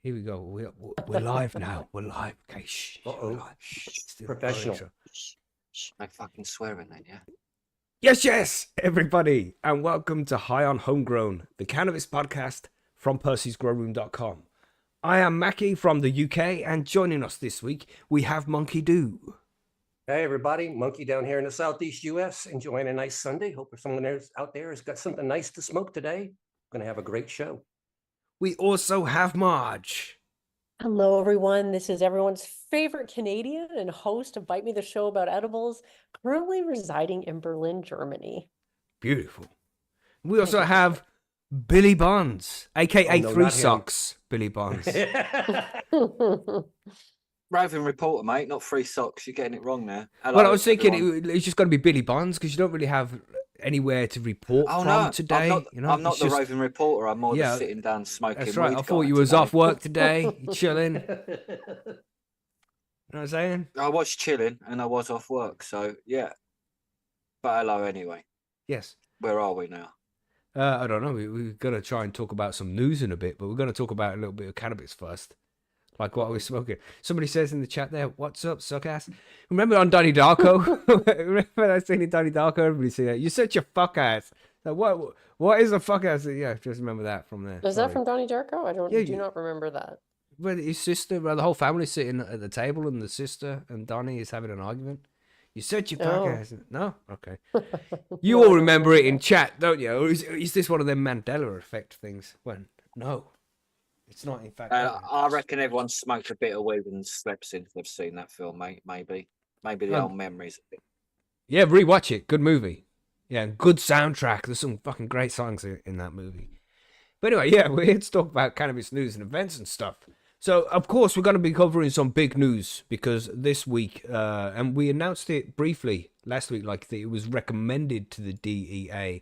Here we go. We're live now. We're live. Okay, shh. We're live. Professional. Shh, no fucking swearing then, yeah? Yes, everybody, and welcome to High on Homegrown, the cannabis podcast from PercysGrowRoom.com. I am Mackie from the UK, and joining us this week, we have Monkey Do. Hey, everybody. Monkey down here in the Southeast U.S. enjoying a nice Sunday. Hope someone out there has got something nice to smoke today. Going to have a great show. We also have Marge. Hello, everyone. This is everyone's favorite Canadian and host of Bite Me the Show about edibles, currently residing in Berlin, Germany. Beautiful. We also have Billy Bonds, aka no, Three not him. Socks Billy Bonds. Roving reporter, mate, not free socks. You're getting it wrong there. Hello, Well, I was thinking everyone. it's just going to be Billy Bonds because you don't really have anywhere to report Oh, from no, today. I'm not it's the just- roving reporter. I'm more Yeah, the sitting down smoking. That's right. weed I thought guy you was today. off work today, you chilling. You know what I'm saying? I was chilling and I was off work, so yeah. But hello anyway. Yes. Where are we now? I don't know. We're going to try and talk about some news in a bit, but we're going to talk about a little bit of cannabis first. Like what we're smoking. Somebody says in the chat there, "What's up, suck-ass?" Remember on Donnie Darko? Remember that scene in Donnie Darko? Everybody say that. You're such a fuck-ass. Like, what is a fuck-ass? Yeah, just remember that from there. Is that from Donnie Darko? I Yeah, do not remember that. Well, his sister, well, the whole family sitting at the table, and the sister and Donnie is having an argument. You said you fuck-ass. No? Okay. You all remember it in chat, don't you? Or is this one of them Mandela effect things? When no, it's not. In fact, I reckon everyone smoked a bit of weed and slept since they've seen that film, mate. Maybe the old memories. yeah, rewatch it. Good movie. Yeah, good soundtrack. There's some fucking great songs in that movie. But anyway, yeah, we're here to talk about cannabis news and events and stuff. So, of course, we're going to be covering some big news because this week, and we announced it briefly last week, like it was recommended to the DEA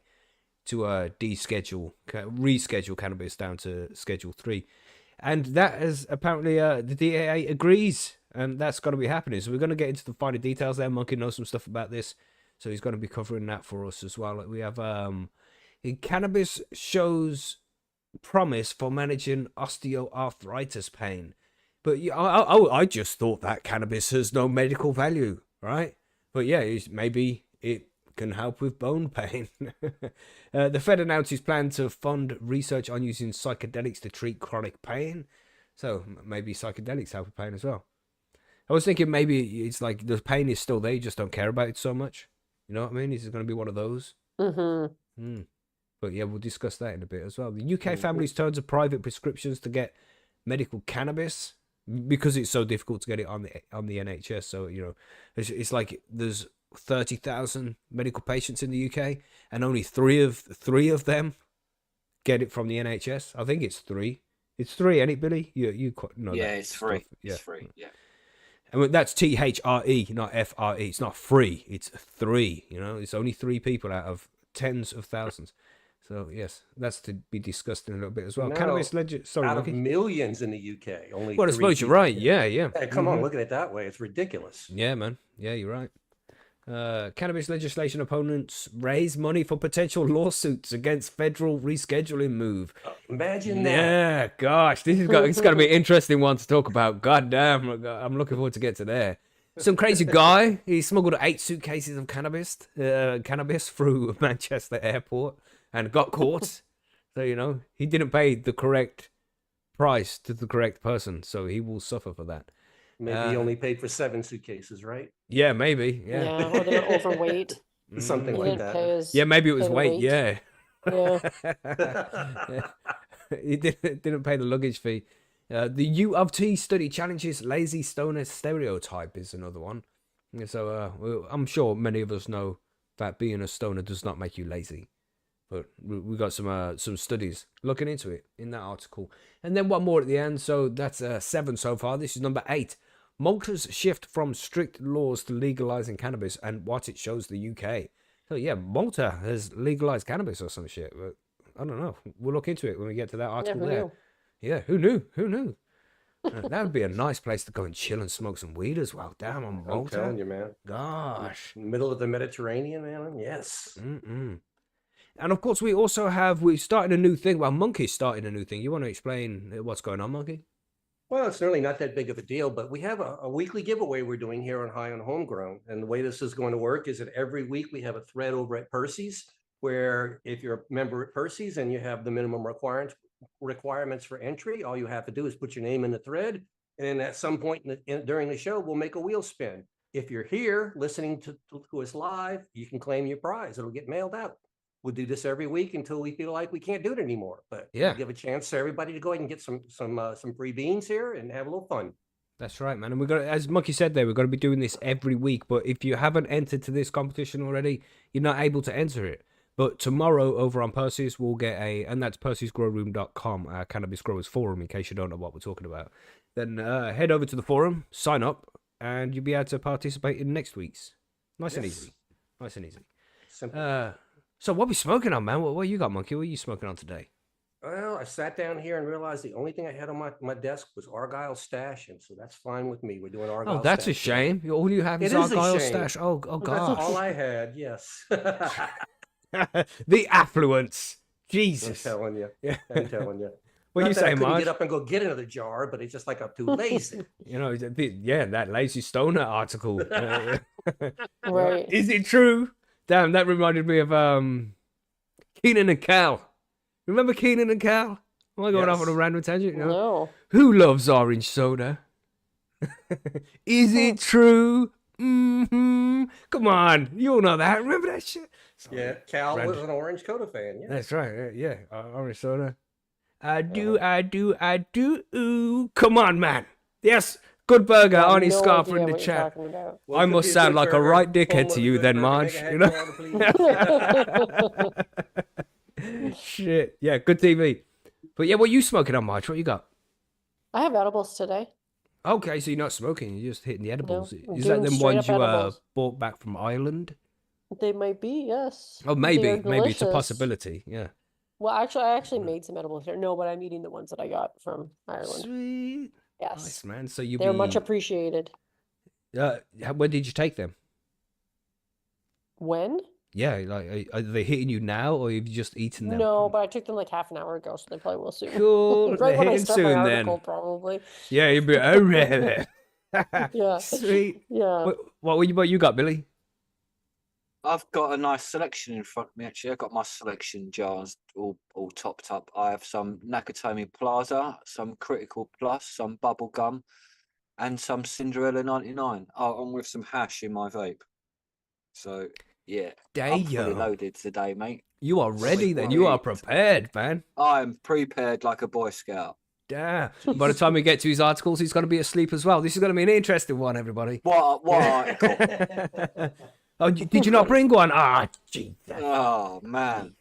to reschedule cannabis down to Schedule 3. And that is apparently, the DEA agrees, and that's going to be happening. So we're going to get into the finer details there. Monkey knows some stuff about this, so he's going to be covering that for us as well. Like we have cannabis shows promise for managing osteoarthritis pain, but I just thought that cannabis has no medical value, right? But yeah, maybe it can help with bone pain. The Fed announced his plan to fund research on using psychedelics to treat chronic pain, so maybe psychedelics help with pain as well. I was thinking maybe it's like the pain is still there, you just don't care about it so much. You know what I mean? Is it going to be one of those? Mm-hmm. But yeah, we'll discuss that in a bit as well. The UK families turn to private prescriptions to get medical cannabis because it's so difficult to get it on the NHS. So you know, it's like there's 30,000 medical patients in the UK, and only three of them get it from the NHS. I think it's three. It's three, ain't it, Billy? You know Yeah, that it's free. stuff. Yeah. It's free. Yeah. And that's THRE, not FRE. It's not free. It's three. You know, it's only three people out of tens of thousands. So yes, that's to be discussed in a little bit as well. No, Cannabis sorry, out of Monkey. millions in the UK, only. Well, I 3 suppose you're people. right. Yeah. Hey, come on, look at it that way. It's ridiculous. Yeah, man. Yeah, you're right. Cannabis legislation opponents raise money for potential lawsuits against federal rescheduling move. Imagine that. Yeah, gosh, it's going to be an interesting one to talk about. God damn, I'm looking forward to get to there. Some crazy guy, he smuggled 8 suitcases of cannabis through Manchester airport and got caught. So, you know, he didn't pay the correct price to the correct person, so he will suffer for that. Maybe he only paid for 7 suitcases, right? Yeah, maybe. Yeah, or they're overweight. Something He like didn't pay that. his, Yeah, maybe it was pay the weight. Yeah. Yeah. He didn't pay the luggage fee. The U of T study challenges lazy stoner stereotype is another one. So well, I'm sure many of us know that being a stoner does not make you lazy. But we got some studies looking into it in that article. And then one more at the end. So that's 7 so far. This is number 8. Malta's shift from strict laws to legalizing cannabis and what it shows the UK. So yeah, Malta has legalized cannabis or some shit. But I don't know. We'll look into it when we get to that article there. Knew? Yeah, who knew? That would be a nice place to go and chill and smoke some weed as well. Damn, on I'm Malta. telling you, man. Gosh. Middle of the Mediterranean, man. Yes. And of course, we started a new thing. Well, Monkey started a new thing. You want to explain what's going on, Monkey? Well, it's really not that big of a deal, but we have a weekly giveaway we're doing here on High on Homegrown. And the way this is going to work is that every week we have a thread over at Percys, where if you're a member at Percys and you have the minimum requirements for entry, all you have to do is put your name in the thread. And at some point during the show, we'll make a wheel spin. If you're here listening to us live, you can claim your prize. It'll get mailed out. We'll do this every week until we feel like we can't do it anymore. But Yeah. we'll give a chance to everybody to go ahead and get some free beans here and have a little fun. That's right, man. And we're gonna, as Monkey said there, we're gonna be doing this every week. But if you haven't entered to this competition already, you're not able to enter it. But tomorrow over on Percys, we'll get and that's percysgrowroom.com, our Cannabis Growers Forum, in case you don't know what we're talking about. Then head over to the forum, sign up, and you'll be able to participate in next week's. Nice and easy. Nice and easy. Simple. So what we smoking on, man? What you got, Monkey? What are you smoking on today? Well, I sat down here and realized the only thing I had on my desk was Argyle stash, and so that's fine with me. We're doing Argyle. Oh, that's a stash. shame. All you have is It is a Argyle shame. stash. Oh, That's gosh. all I had. Yes. The affluence. I'm Jesus. telling you. Yeah. I'm telling you. What Not you that I saying, couldn't Marge? get up and go get another jar, but it's just like I'm too lazy. You know, yeah, that lazy stoner article. Right. Is it true? Damn, that reminded me of Keenan and Cal. Remember Keenan and Cal? Am I going off Yes. on a random tangent? You know? No. Who loves orange soda? Is it true? Come on, you all know that. Remember that shit? Yeah, Cal was Random. an Orange Coda fan. Yeah. That's right. Yeah, orange soda. I do. Ooh. Come on, man. Yes, good burger. I have Arnie no Scarfer idea in the what you're chat. talking about. Well, I it could must be a sound good like a burger right full dickhead of to you good then, burger. Marge. Make a You head know? please. Shit. Yeah, good TV. But yeah, what you smoking on, Marge? What you got? I have edibles today. Okay, so you're not smoking. You're just hitting the edibles. I'm Is that doing them straight ones up you edibles. bought back from Ireland? They might be, yes. Oh, They maybe. are Maybe it's a delicious. possibility. Yeah. Well, actually, I actually made some edibles here. No, but I'm eating the ones that I got from Ireland. Sweet. Yes. Nice, man. So you They're be... much appreciated. when did you take them? When? Yeah, like are they hitting you now, or have you just eaten them? No, but I took them like half an hour ago, so they probably will soon. Cool. Right They're when I hitting start my soon article, then. probably. Yeah, you'd be alright. Yeah. Sweet. Yeah. What you got, Billy? I've got a nice selection in front of me, actually. I've got my selection jars all topped up. I have some Nakatomi Plaza, some Critical Plus, some Bubble Gum, and some Cinderella 99. Oh, and with some hash in my vape. So, yeah, I'm fully Damn. loaded today, mate. You are ready Sweet then. You are treat. prepared, man. I'm prepared like a Boy Scout. Damn. By the time we get to his articles, he's going to be asleep as well. This is going to be an interesting one, everybody. What article? Oh, did you not bring one? Ah, gee. Oh, man.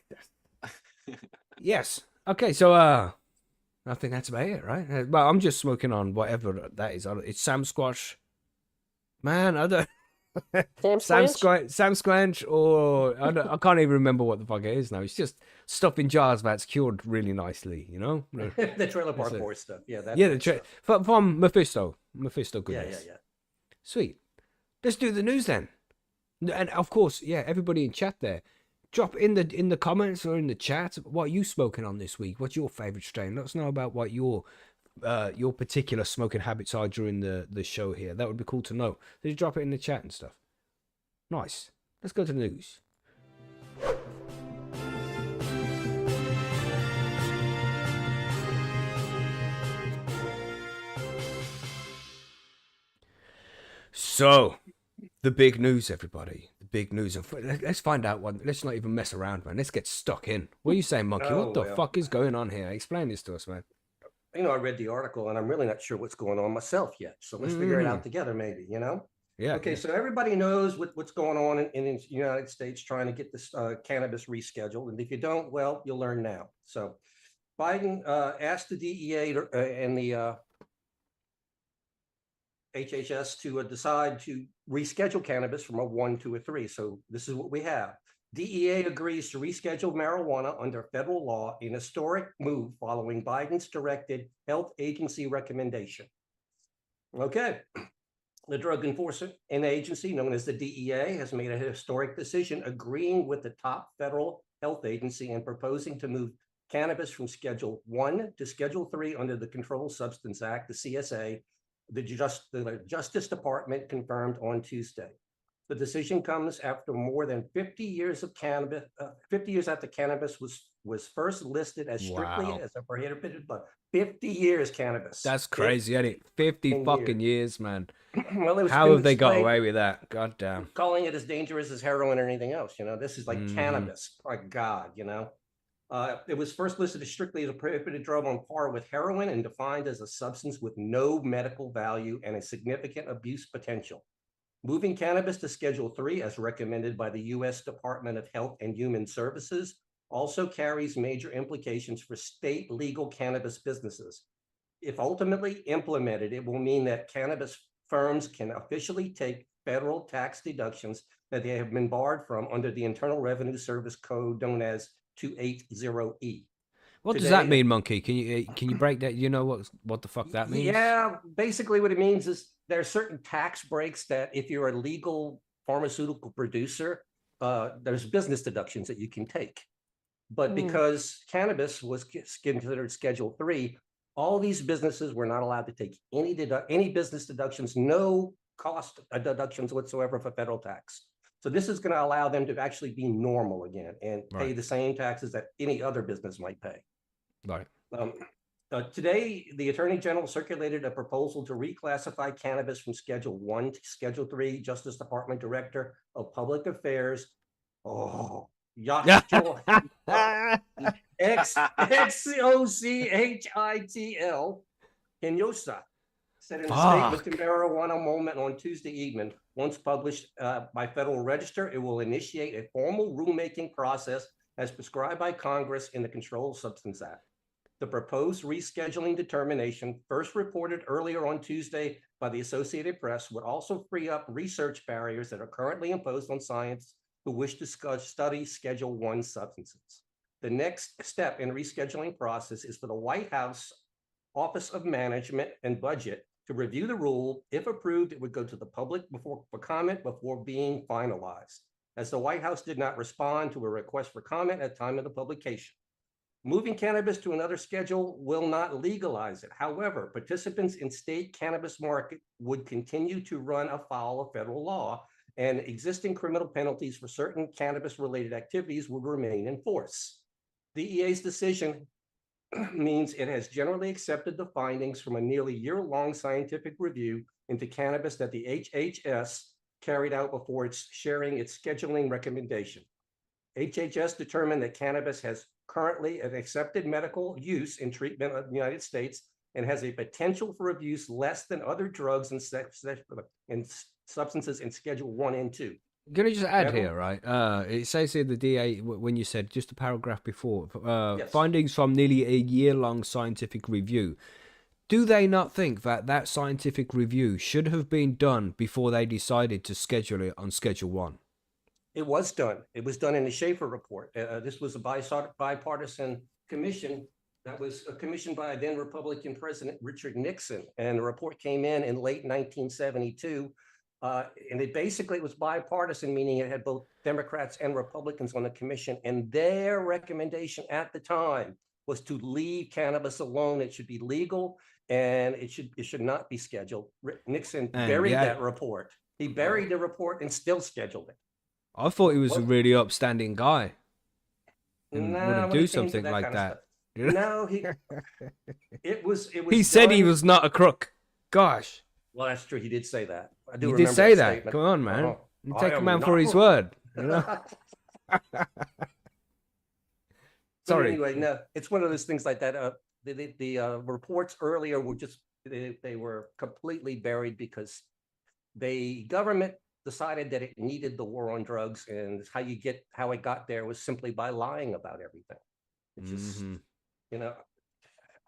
Yes. Okay, so I think that's about it, right? Well, I'm just smoking on whatever that is. It's Sam Squash. Man, I don't. Sam Sam Squanch? Sam Squanch, or I can't even remember what the fuck it is now. It's just stuff in jars that's cured really nicely, you know. The Trailer Park That's it. Boys stuff. Yeah. That Yeah, from Mephisto Yeah, goodness. yeah. Sweet. Let's do the news then. And of course, yeah, everybody in chat there, drop in the comments or in the chat what are you smoking on this week. What's your favorite strain? Let us know about what your particular smoking habits are during the show here. That would be cool to know. Just drop it in the chat and stuff. Nice. Let's go to the news. So, the big news, everybody. The big news. And let's find out what. Let's not even mess around, man. Let's get stuck in. What are you saying, Monkey? Oh, what the well. fuck is going on here? Explain this to us, man. You know, I read the article and I'm really not sure what's going on myself yet. So let's figure it out together, maybe, you know? Yeah. Okay, so everybody knows what's going on in the United States trying to get this cannabis rescheduled. And if you don't, well, you'll learn now. So Biden asked the DEA and the HHS to decide to reschedule cannabis from a 1 to a 3. So this is what we have. DEA agrees to reschedule marijuana under federal law, an historic move following Biden's directed health agency recommendation. Okay. The Drug Enforcement Agency, known as the DEA, has made a historic decision agreeing with the top federal health agency and proposing to move cannabis from Schedule 1 to Schedule 3 under the Controlled Substance Act, the CSA, the Justice Department confirmed on Tuesday. The decision comes after more than 50 years of cannabis, 50 years after cannabis was first listed as strictly Wow. as a prohibited, but 50 years cannabis. That's crazy, ain't it? 50 fucking years, man. Well, it was How have they got displayed- away with that? God damn. calling it as dangerous as heroin or anything else. You know, this is like Mhm. cannabis. My God, you know. It was first listed as strictly as a prohibited drug on par with heroin and defined as a substance with no medical value and a significant abuse potential. Moving cannabis to Schedule 3, as recommended by the U.S. Department of Health and Human Services, also carries major implications for state legal cannabis businesses. If ultimately implemented, it will mean that cannabis firms can officially take federal tax deductions that they have been barred from under the Internal Revenue Service Code known as 280E. What does Today- that mean, Monkey? Can you break that? You know what the fuck that means? Yeah, basically what it means is there are certain tax breaks that if you're a legal pharmaceutical producer, there's business deductions that you can take. But because cannabis was considered Schedule 3, all these businesses were not allowed to take any business deductions, no cost deductions whatsoever for federal tax. So this is going to allow them to actually be normal again and pay Right. the same taxes that any other business might pay. Right. Today, the Attorney General circulated a proposal to reclassify cannabis from Schedule 1 to Schedule 3. Justice Department Director of Public Affairs, Yoshua Xochitl Kenyosa said in a statement to Marijuana Moment on Tuesday evening, once published by Federal Register, it will initiate a formal rulemaking process as prescribed by Congress in the Controlled Substance Act. The proposed rescheduling determination, first reported earlier on Tuesday by the Associated Press, would also free up research barriers that are currently imposed on scientists who wish to study Schedule 1 substances. The next step in rescheduling process is for the White House Office of Management and Budget to review the rule. If approved, it would go to the public for comment before being finalized, as the White House did not respond to a request for comment at time of the publication. Moving cannabis to another schedule will not legalize it. However, participants in state cannabis market would continue to run afoul of federal law, and existing criminal penalties for certain cannabis-related activities would remain in force. DEA's decision means it has generally accepted the findings from a nearly year-long scientific review into cannabis that the HHS carried out before it's sharing its scheduling recommendation. HHS determined that cannabis has currently an accepted medical use in treatment of the United States and has a potential for abuse less than other drugs and substances in Schedule 1 and 2. Can I just add Federal- here, right? It says here the DA, when you said just a paragraph before, Yes. findings from nearly a year-long scientific review. Do they not think that that scientific review should have been done before they decided to schedule it on Schedule 1? It was done. It was done in the Schaefer report. This was a bipartisan commission that was commissioned by then Republican President Richard Nixon. And the report came in late 1972. And it basically was bipartisan, meaning it had both Democrats and Republicans on the commission. And their recommendation at the time was to leave cannabis alone. It should be legal and it should not be scheduled. Nixon buried that report. He buried the report and still scheduled it. I thought he was a What? really upstanding guy and Nah, wouldn't when do it came to something that like kind of that. stuff. No, it was. He said he done- was not a crook. Gosh, Well, that's true. He did say that. I do you remember did say that. statement. Come on, man. You I take a am man for not- his word. You know? But Sorry. anyway, no, it's one of those things like that. The reports earlier were just they were completely buried because the government decided that it needed the war on drugs, and how it got there was simply by lying about everything. It's just, Mhm. you know,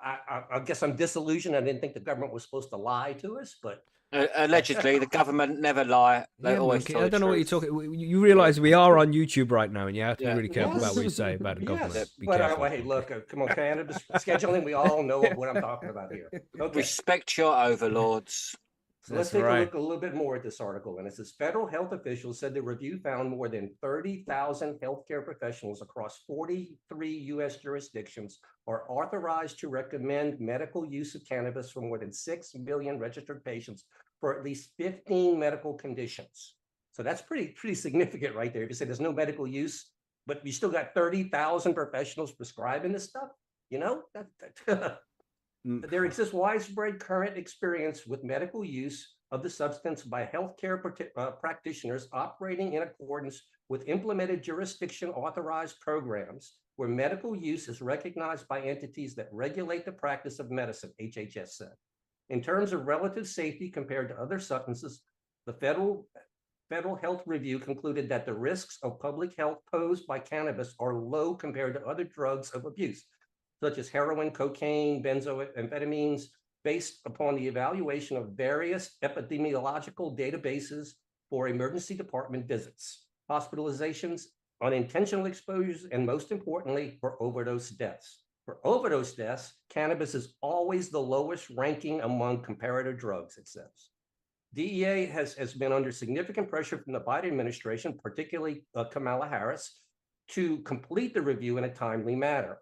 I guess I'm disillusioned. I didn't think the government was supposed to lie to us, but Allegedly, the government never lie. They Yeah, always monkey, tell I the don't know what you're truth. talking. You realize we are on YouTube right now, and you have to be Yeah. really careful about what you Yes. say about the government. yes. Be But careful. hey, look, come on, cannabis scheduling. We all know what I'm talking about here. Okay. Respect your overlords. So let's That's take a right. look a little bit more at this article. And it says federal health officials said the review found more than 30,000 healthcare professionals across 43 U.S. jurisdictions are authorized to recommend medical use of cannabis for more than 6 million registered patients for at least 15 medical conditions. So that's pretty significant right there. If you say there's no medical use, but you still got 30,000 professionals prescribing this stuff, you know, there exists widespread current experience with medical use of the substance by healthcare practitioners operating in accordance with implemented jurisdiction authorized programs where medical use is recognized by entities that regulate the practice of medicine, HHS said. In terms of relative safety compared to other substances, the Federal Health Review concluded that the risks of public health posed by cannabis are low compared to other drugs of abuse, such as heroin, cocaine, benzoamphetamines, based upon the evaluation of various epidemiological databases for emergency department visits, hospitalizations, unintentional exposures, and most importantly, for overdose deaths. For overdose deaths, cannabis is always the lowest ranking among comparator drugs, it says. DEA has been under significant pressure from the Biden administration, particularly Kamala Harris, to complete the review in a timely manner.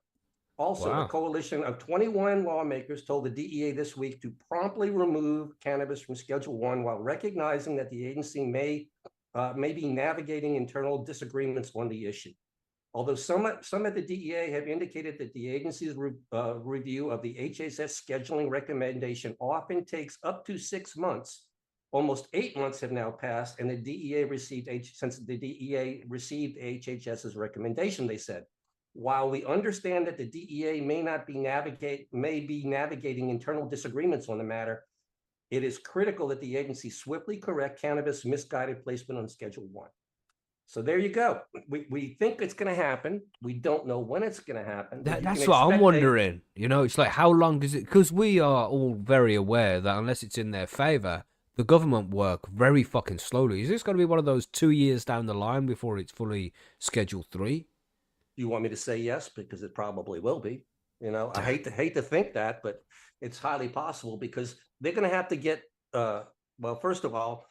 Also, a coalition of 21 lawmakers told the DEA this week to promptly remove cannabis from Schedule 1 while recognizing that the agency may be navigating internal disagreements on the issue. Although some at the DEA have indicated that the agency's review of the HHS scheduling recommendation often takes up to 6 months, almost 8 months have now passed, and the DEA received HHS's recommendation, they said. While we understand that the DEA may be navigating internal disagreements on the matter, it is critical that the agency swiftly correct cannabis misguided placement on Schedule 1. So there you go. We think it's going to happen. We don't know when it's going to happen. That's what I'm wondering. You know, it's like, how long does it... Because we are all very aware that unless it's in their favor, the government work very fucking slowly. Is this going to be one of those 2 years down the line before it's fully Schedule 3? You want me to say yes? Because it probably will be. You know, I hate to think that, but it's highly possible because they're going to have to get, well, first of all,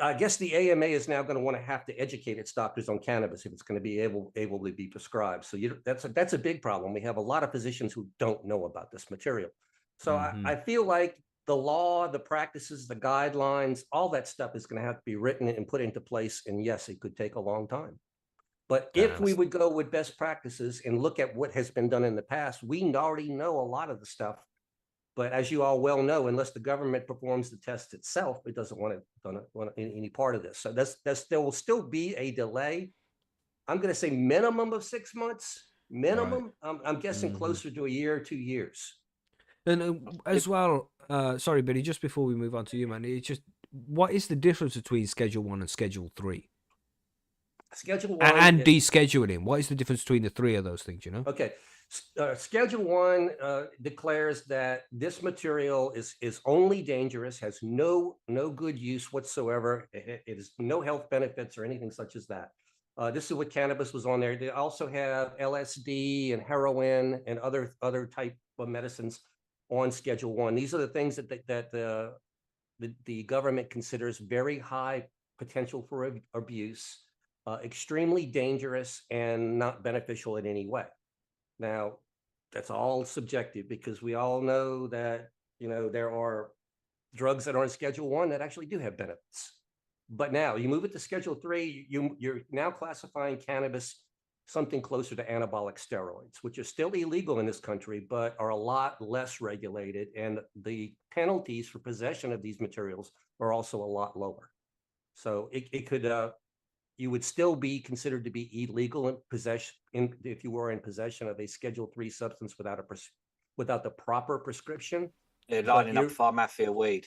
I guess the AMA is now going to have to educate its doctors on cannabis if it's going to be able to be prescribed. So that's a big problem. We have a lot of physicians who don't know about this material. So I feel like the law, the practices, the guidelines, all that stuff is going to have to be written and put into place. And yes, it could take a long time. But if we would go with best practices and look at what has been done in the past, we already know a lot of the stuff. But as you all well know, unless the government performs the test itself, it doesn't want any part of this. So there will still be a delay. I'm going to say minimum of 6 months. Minimum. Right. I'm guessing closer to a year or 2 years. And as well, sorry, Billy, just before we move on to you, man, it's just, what is the difference between Schedule 1 and Schedule 3? Schedule 1 and descheduling. What is the difference between the three of those things, you know? Okay. Schedule 1 declares that this material is only dangerous, has no good use whatsoever. It is no health benefits or anything such as that. This is what cannabis was on there. They also have LSD and heroin and other type of medicines on Schedule 1. These are the things that the government considers very high potential for abuse, extremely dangerous, and not beneficial in any way. Now, that's all subjective because we all know that, you know, there are drugs that are on Schedule 1 that actually do have benefits. But now you move it to Schedule 3, you're now classifying cannabis something closer to anabolic steroids, which are still illegal in this country, but are a lot less regulated. And the penalties for possession of these materials are also a lot lower. So it could, you would still be considered to be illegal in possession if you were in possession of a Schedule 3 substance without the proper prescription. They're lining up for mafia weed.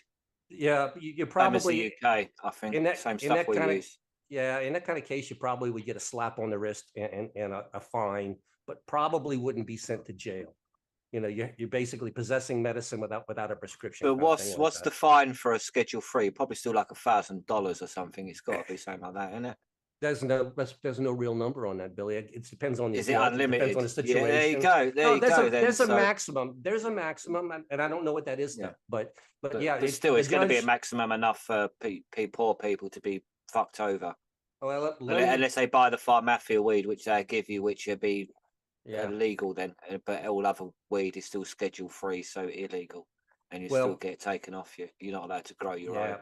Yeah, you're probably the UK, I think. Same stuff we use. Yeah, in that kind of case, you probably would get a slap on the wrist and a fine, but probably wouldn't be sent to jail. You know, you're basically possessing medicine without a prescription. But what's the fine for a Schedule 3? Probably still like $1,000 or something. It's got to be something like that, isn't it? There's no real number on that, Billy. It depends on the Is it adult, it depends on the unlimited? Yeah, there you situation. go. There No, you go. Then there's a so, maximum. There's a maximum, and I don't know what that is Yeah. now. But but, yeah, but still, it's going to be a judge. maximum enough for poor people to be fucked over, Well, let me, unless they buy the pharmacia weed, which they give you, which would be yeah. illegal then. But all other weed is still Schedule 3, so illegal, and you Well, still get it taken off you. You're not allowed to grow your Yeah. own.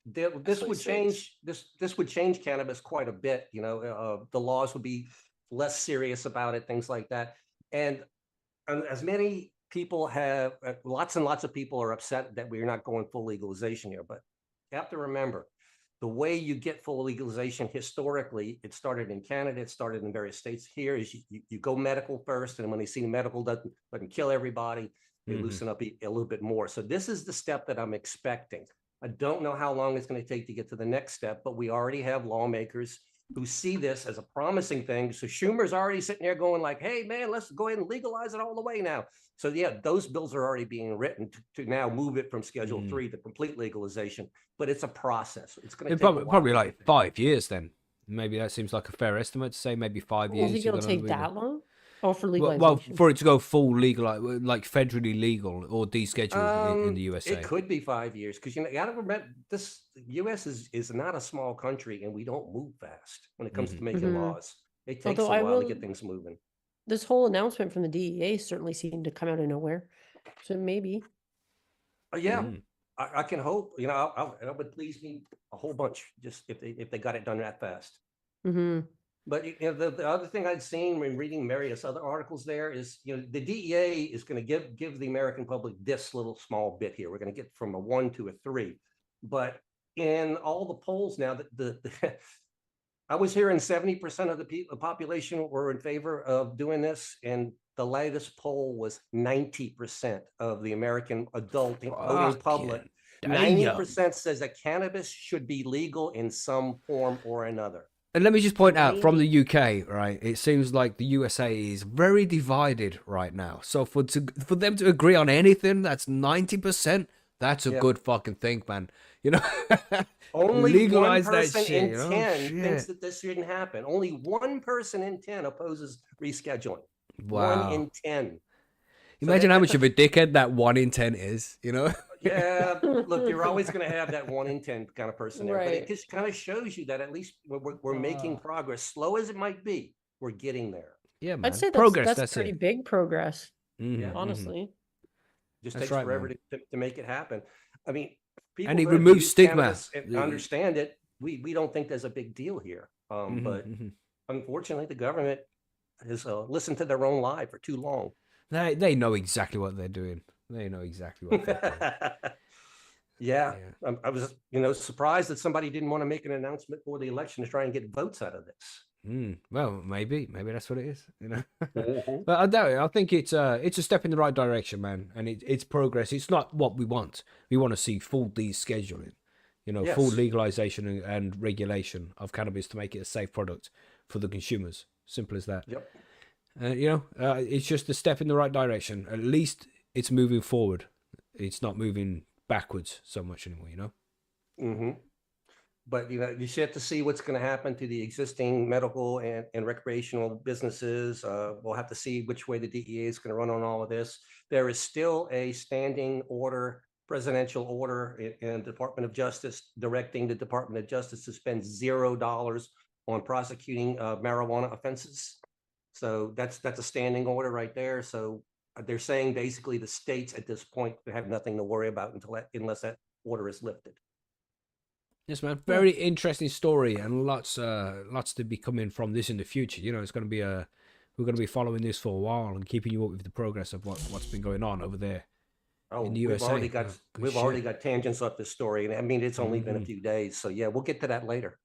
This what would it says. change this would change cannabis quite a bit. You know, the laws would be less serious about it, things like that. And as many people have, lots and lots of people are upset that we're not going full legalization here. But you have to remember, the way you get full legalization historically, it started in Canada, it started in various states. Here is you go medical first, and when they see the medical doesn't kill everybody, they loosen up a little bit more. So this is the step that I'm expecting. I don't know how long it's going to take to get to the next step, but we already have lawmakers who see this as a promising thing. So Schumer's already sitting there going like, hey, man, let's go ahead and legalize it all the way now. So yeah, those bills are already being written to now move it from Schedule 3 to complete legalization. But it's a process. It's going to take probably like 5 years then. Maybe that seems like a fair estimate to say maybe 5 You years. think it'll take that long? Oh, for legalization? Well, for it to go full legal, like federally legal or descheduled in the USA. It could be 5 years because you got to remember this. U.S. is not a small country, and we don't move fast when it comes to making laws. It takes a while to get things moving. This whole announcement from the DEA certainly seemed to come out of nowhere, so maybe. Yeah, I can hope. You know, it would please me a whole bunch just if they got it done that fast. But you know, the other thing I'd seen when reading various other articles there is, you know, the DEA is going to give the American public this little small bit here. We're going to get from a 1 to a 3. But in all the polls now, I was hearing 70% of the population were in favor of doing this, and the latest poll was 90% of the American adult voting public. 90% says that cannabis should be legal in some form or another. And let me just point out, from the UK, right, it seems like the USA is very divided right now. So for them to agree on anything that's 90%, that's a good fucking thing, man. You know, only legalize one person that shit, in 10 thinks that this shouldn't happen. Only 1 person in 10 opposes rescheduling. Wow. 1 in 10. Imagine how much of a dickhead that 1 in 10 is, you know? Yeah, look, you're always going to have that 1 in 10 kind of person there, but Right. it just kind of shows you that at least we're making progress. Slow as it might be, we're getting there. Yeah, man. I'd say Progress, that's pretty it. big progress, Yeah. honestly. Just That's takes right, forever man. to make it happen. I mean, people And it who have removes used stigma. cannabis and understand it. We don't think there's a big deal here. But unfortunately, the government has listened to their own lie for too long. They know exactly what they're doing. They know exactly what they're doing. Yeah. I was, surprised that somebody didn't want to make an announcement for the election to try and get votes out of this. Well, maybe that's what it is, you know. But I doubt it. I think it's a step in the right direction, man, and it's progress. It's not what we want. We want to see full descheduling, full legalization and regulation of cannabis to make it a safe product for the consumers. Simple as that. Yep. It's just a step in the right direction. At least it's moving forward. It's not moving backwards so much anymore, But, you just have to see what's going to happen to the existing medical and recreational businesses. We'll have to see which way the DEA is going to run on all of this. There is still a standing order, presidential order in the Department of Justice directing the Department of Justice to spend $0 on prosecuting marijuana offenses. So that's a standing order right there. So they're saying basically the states at this point have nothing to worry about unless that order is lifted. Yes, man. Very interesting story, and lots to be coming from this in the future. It's going to be we're going to be following this for a while and keeping you up with the progress of what's been going on over there. In the USA. We've already got tangents off this story, and I mean it's only been a few days, so yeah, we'll get to that later.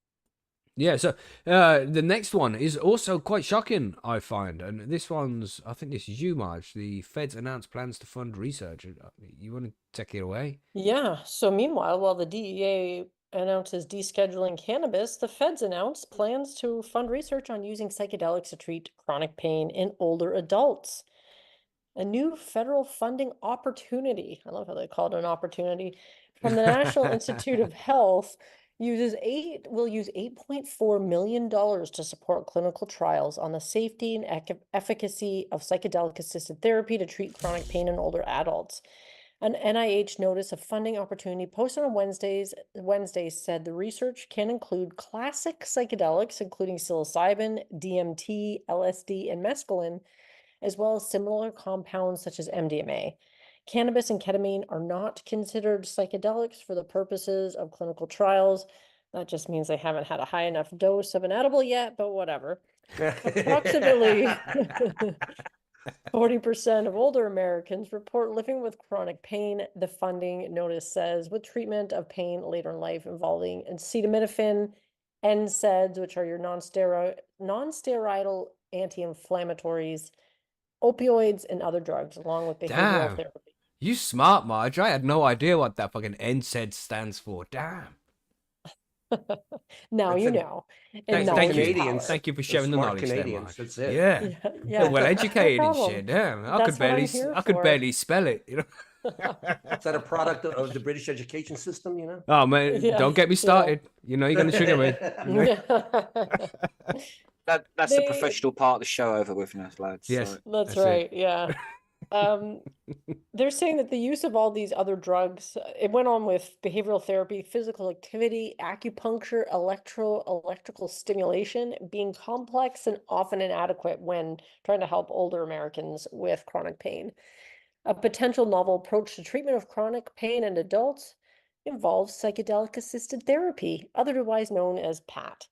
Yeah, so the next one is also quite shocking, I find, and this one's, I think this is you, Marge. The feds announced plans to fund research. You want to take it away? Yeah. So meanwhile, while the DEA announces descheduling cannabis, the feds announced plans to fund research on using psychedelics to treat chronic pain in older adults. A new federal funding opportunity. I love how they call it an opportunity. From the National Institute of Health will use $8.4 million to support clinical trials on the safety and efficacy of psychedelic-assisted therapy to treat chronic pain in older adults. An NIH notice of funding opportunity posted on Wednesday said the research can include classic psychedelics, including psilocybin, DMT, LSD, and mescaline, as well as similar compounds such as MDMA. Cannabis and ketamine are not considered psychedelics for the purposes of clinical trials. That just means they haven't had a high enough dose of an edible yet, but whatever. Approximately 40% of older Americans report living with chronic pain. The funding notice says with treatment of pain later in life involving acetaminophen, NSAIDs, which are your non-steroidal anti-inflammatories, opioids, and other drugs, along with behavioral Damn. therapy. You smart, Marge. I had no idea what that fucking NSAID stands for. Damn. Now That's you a- know. And Thank knowledge you. is Canadians. power. Thank you for The sharing the smart knowledge there, Canadians, Marge. that's it. Yeah. Yeah, You're yeah. well No educated and problem. shit. Damn. I That's could barely what I'm here I could for. barely spell it, you know. Is that a product of the British education system, you know? Oh man, Yeah, don't get me yeah. started. You know you're gonna trigger me. You know? That's the They- professional part of the show over with now, lads. Yes. So, That's That's it. right. Yeah. They're saying that the use of all these other drugs, it went on with behavioral therapy, physical activity, acupuncture, electrical stimulation, being complex and often inadequate when trying to help older Americans with chronic pain. A potential novel approach to treatment of chronic pain in adults involves psychedelic assisted therapy, otherwise known as PAT.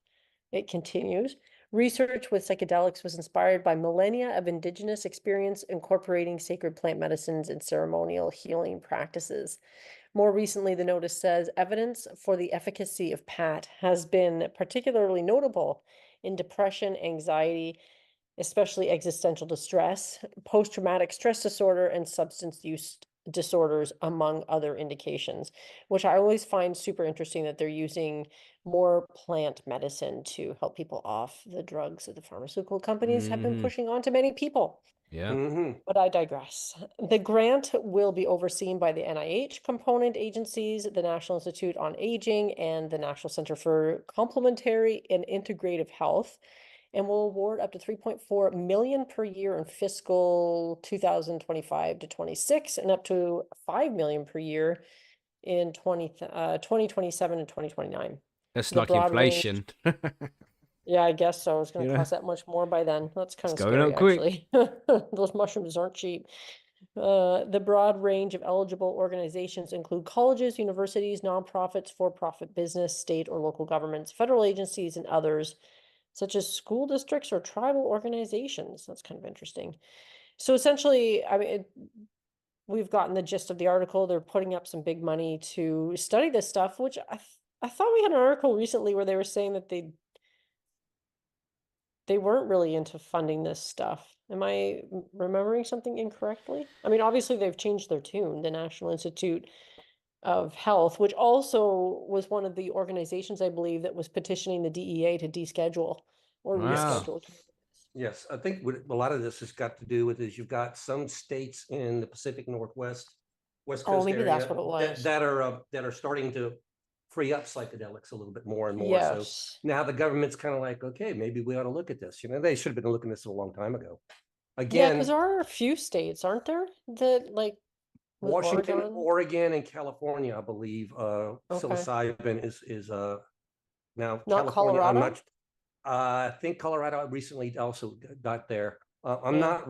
It continues. Research with psychedelics was inspired by millennia of indigenous experience incorporating sacred plant medicines and ceremonial healing practices. More recently, the notice says evidence for the efficacy of PAT has been particularly notable in depression, anxiety, especially existential distress, post-traumatic stress disorder, and substance use disorders, among other indications, which I always find super interesting that they're using more plant medicine to help people off the drugs that the pharmaceutical companies have been Mhm. pushing on to many people. Yeah. Hmm. But I digress. The grant will be overseen by the NIH component agencies, the National Institute on Aging, and the National Center for Complementary and Integrative Health, and will award up to 3.4 million per year in fiscal 2025 to 26, and up to 5 million per year in 2027 and 2029. That's The like broad range. inflation. Yeah, I guess so. It's going You to know? cost that much more by then. That's kind of It's going scary, up quick. actually. Those mushrooms aren't cheap. The broad range of eligible organizations include colleges, universities, nonprofits, for-profit business, state or local governments, federal agencies, and others, such as school districts or tribal organizations. That's kind of interesting. So essentially, I mean, we've gotten the gist of the article. They're putting up some big money to study this stuff, which I thought we had an article recently where they were saying that they weren't really into funding this stuff. Am I remembering something incorrectly? I mean, obviously they've changed their tune, the National Institute of Health, which also was one of the organizations, I believe, that was petitioning the DEA to deschedule or Wow. reschedule. Yes, I think what a lot of this has got to do with is you've got some states in the Pacific Northwest, West Oh, Coast maybe area that's what it was. that are starting to free up psychedelics a little bit more and more. So Yes. now the government's kind of like, okay, maybe we ought to look at this. You know, they should have been looking at this a long time ago. Yeah, Again, because there are a few states, aren't there, that like with Washington, Oregon? Oregon, and California, I believe, Okay. psilocybin is now Not California. I'm Colorado? not. I think Colorado recently also got there. I'm Yeah.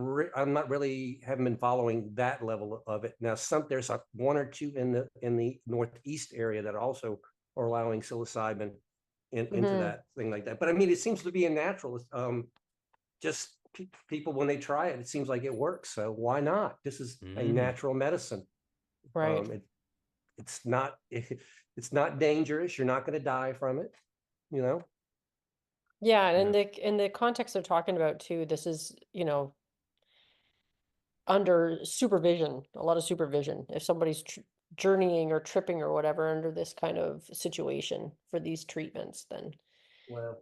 not really haven't been following that level of it now. There's one or two in the northeast area that also are allowing psilocybin into Mhm. that thing like that. But I mean, it seems to be a natural. Just people when they try it, it seems like it works. So why not? This is a Mm. natural medicine. Right. It's not it's not dangerous. You're not going to die from it. You know. Yeah, and Yeah. in the context they're talking about too, this is, under supervision, a lot of supervision. If somebody's journeying or tripping or whatever under this kind of situation for these treatments, then Well,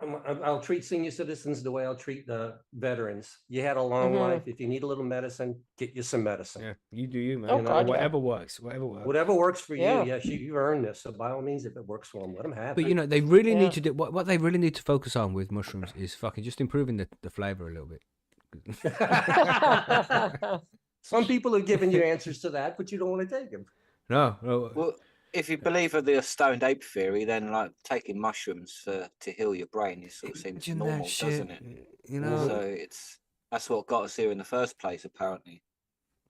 I'll treat senior citizens the way I'll treat the veterans. You had a long life. If you need a little medicine, get you some medicine. Yeah, you do you, man. Oh, You know, God, yeah. whatever works, whatever works. Whatever works for Yeah. you. Yes, you've earned this. So by all means, if it works for them, let them have But it. you know, they really Yeah. need to do what they really need to focus on with mushrooms is fucking just improving the flavor a little bit. Some people have given you answers to that, but you don't want to take them. No, Well, if you believe in the stoned ape theory, then like taking mushrooms to heal your brain, it sort of seems imagine that normal, shit, doesn't it? you know. So that's what got us here in the first place, apparently,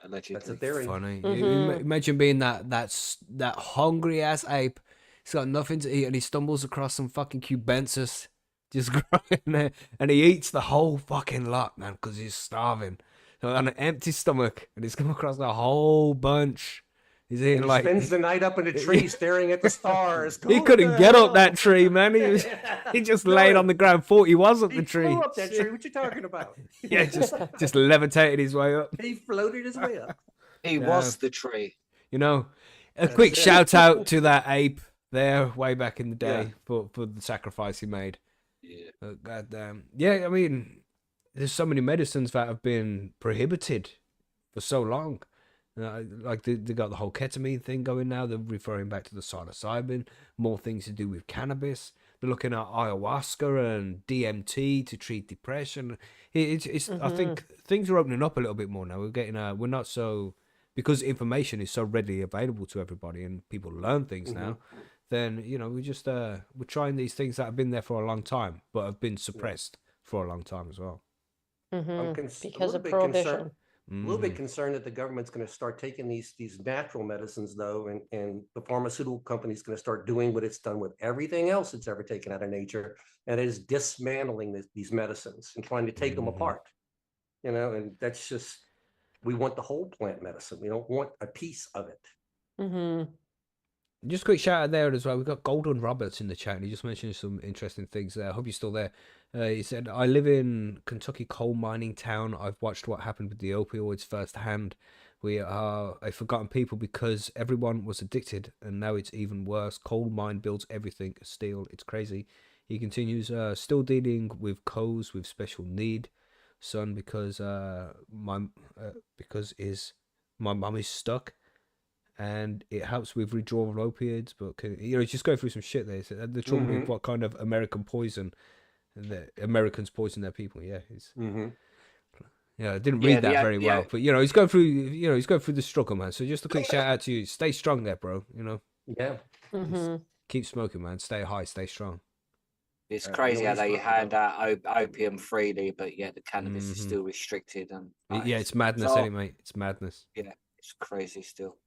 allegedly. That's a theory. Funny. Mhm. Imagine being that hungry ass ape. He's got nothing to eat, and he stumbles across some fucking cubensis just growing there, and he eats the whole fucking lot, man, because he's starving. So on an empty stomach, and he's come across the whole bunch. He's eating And he like spends the night up in a tree staring at the stars. he Who couldn't the get up hell? that tree, man. He just laid on the ground, thought he was up He the tree. flew up that tree. What you talking about? Yeah, just levitated his way up. He floated his way up. He was the tree. You know, a That's quick it. shout out to that ape there way back in the day Yeah. for the sacrifice he made. Yeah. Goddamn. Yeah, I mean, there's so many medicines that have been prohibited for so long. Like they got the whole ketamine thing going now. They're referring back to the psilocybin, more things to do with cannabis. They're looking at ayahuasca and DMT to treat depression. It's I think things are opening up a little bit more now. We're getting we're not so, because information is so readily available to everybody and people learn things now. Then you know we just we're trying these things that have been there for a long time but have been suppressed for a long time as well. I'm Because of bit prohibition. A little bit concerned that the government's going to start taking these natural medicines though, and the pharmaceutical company's going to start doing what it's done with everything else it's ever taken out of nature, and it is dismantling these medicines and trying to take them apart. You know, and that's just, we want the whole plant medicine. We don't want a piece of it. Mm-hmm. Just a quick shout out there as well. We've got Golden Roberts in the chat, and he just mentioned some interesting things there. I hope you're still there. He said, I live in Kentucky coal mining town. I've watched what happened with the opioids firsthand. We are a forgotten people because everyone was addicted, and now it's even worse. Coal mine builds everything, steel. It's crazy. He continues, still dealing with coals with special need, son, because my mum is stuck. And it helps with withdrawal of opioids, but just go through some shit there. So the trouble with what kind of American poison, the Americans poison their people. Yeah, yeah, I didn't read that very well, but he's going through, he's going through the struggle, man. So just a quick shout out to you. Stay strong there, bro. Yeah. Just keep smoking, man. Stay high, stay strong. It's crazy how they hand out opium freely, but yet the cannabis is still restricted. And Yeah, it's madness, ain't it, mate? It's madness. Yeah, it's crazy still.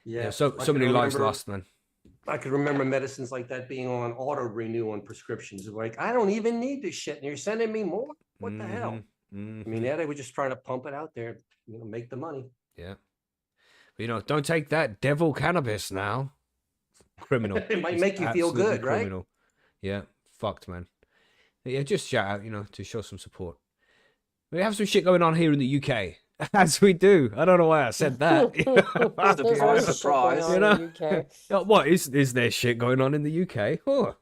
Yeah, so many lives lost, man. I could remember medicines like that being on auto renew on prescriptions. Like, I don't even need this shit, and you're sending me more. What the hell? I mean, they were just trying to pump it out there, make the money. Yeah, but don't take that devil cannabis now. Criminal. It might make you feel good, right? Yeah, fucked, man. Yeah, just shout out, to show some support. We have some shit going on here in the UK. As we do. I don't know why I said that. Surprise. What is there shit going on in the UK? Oh,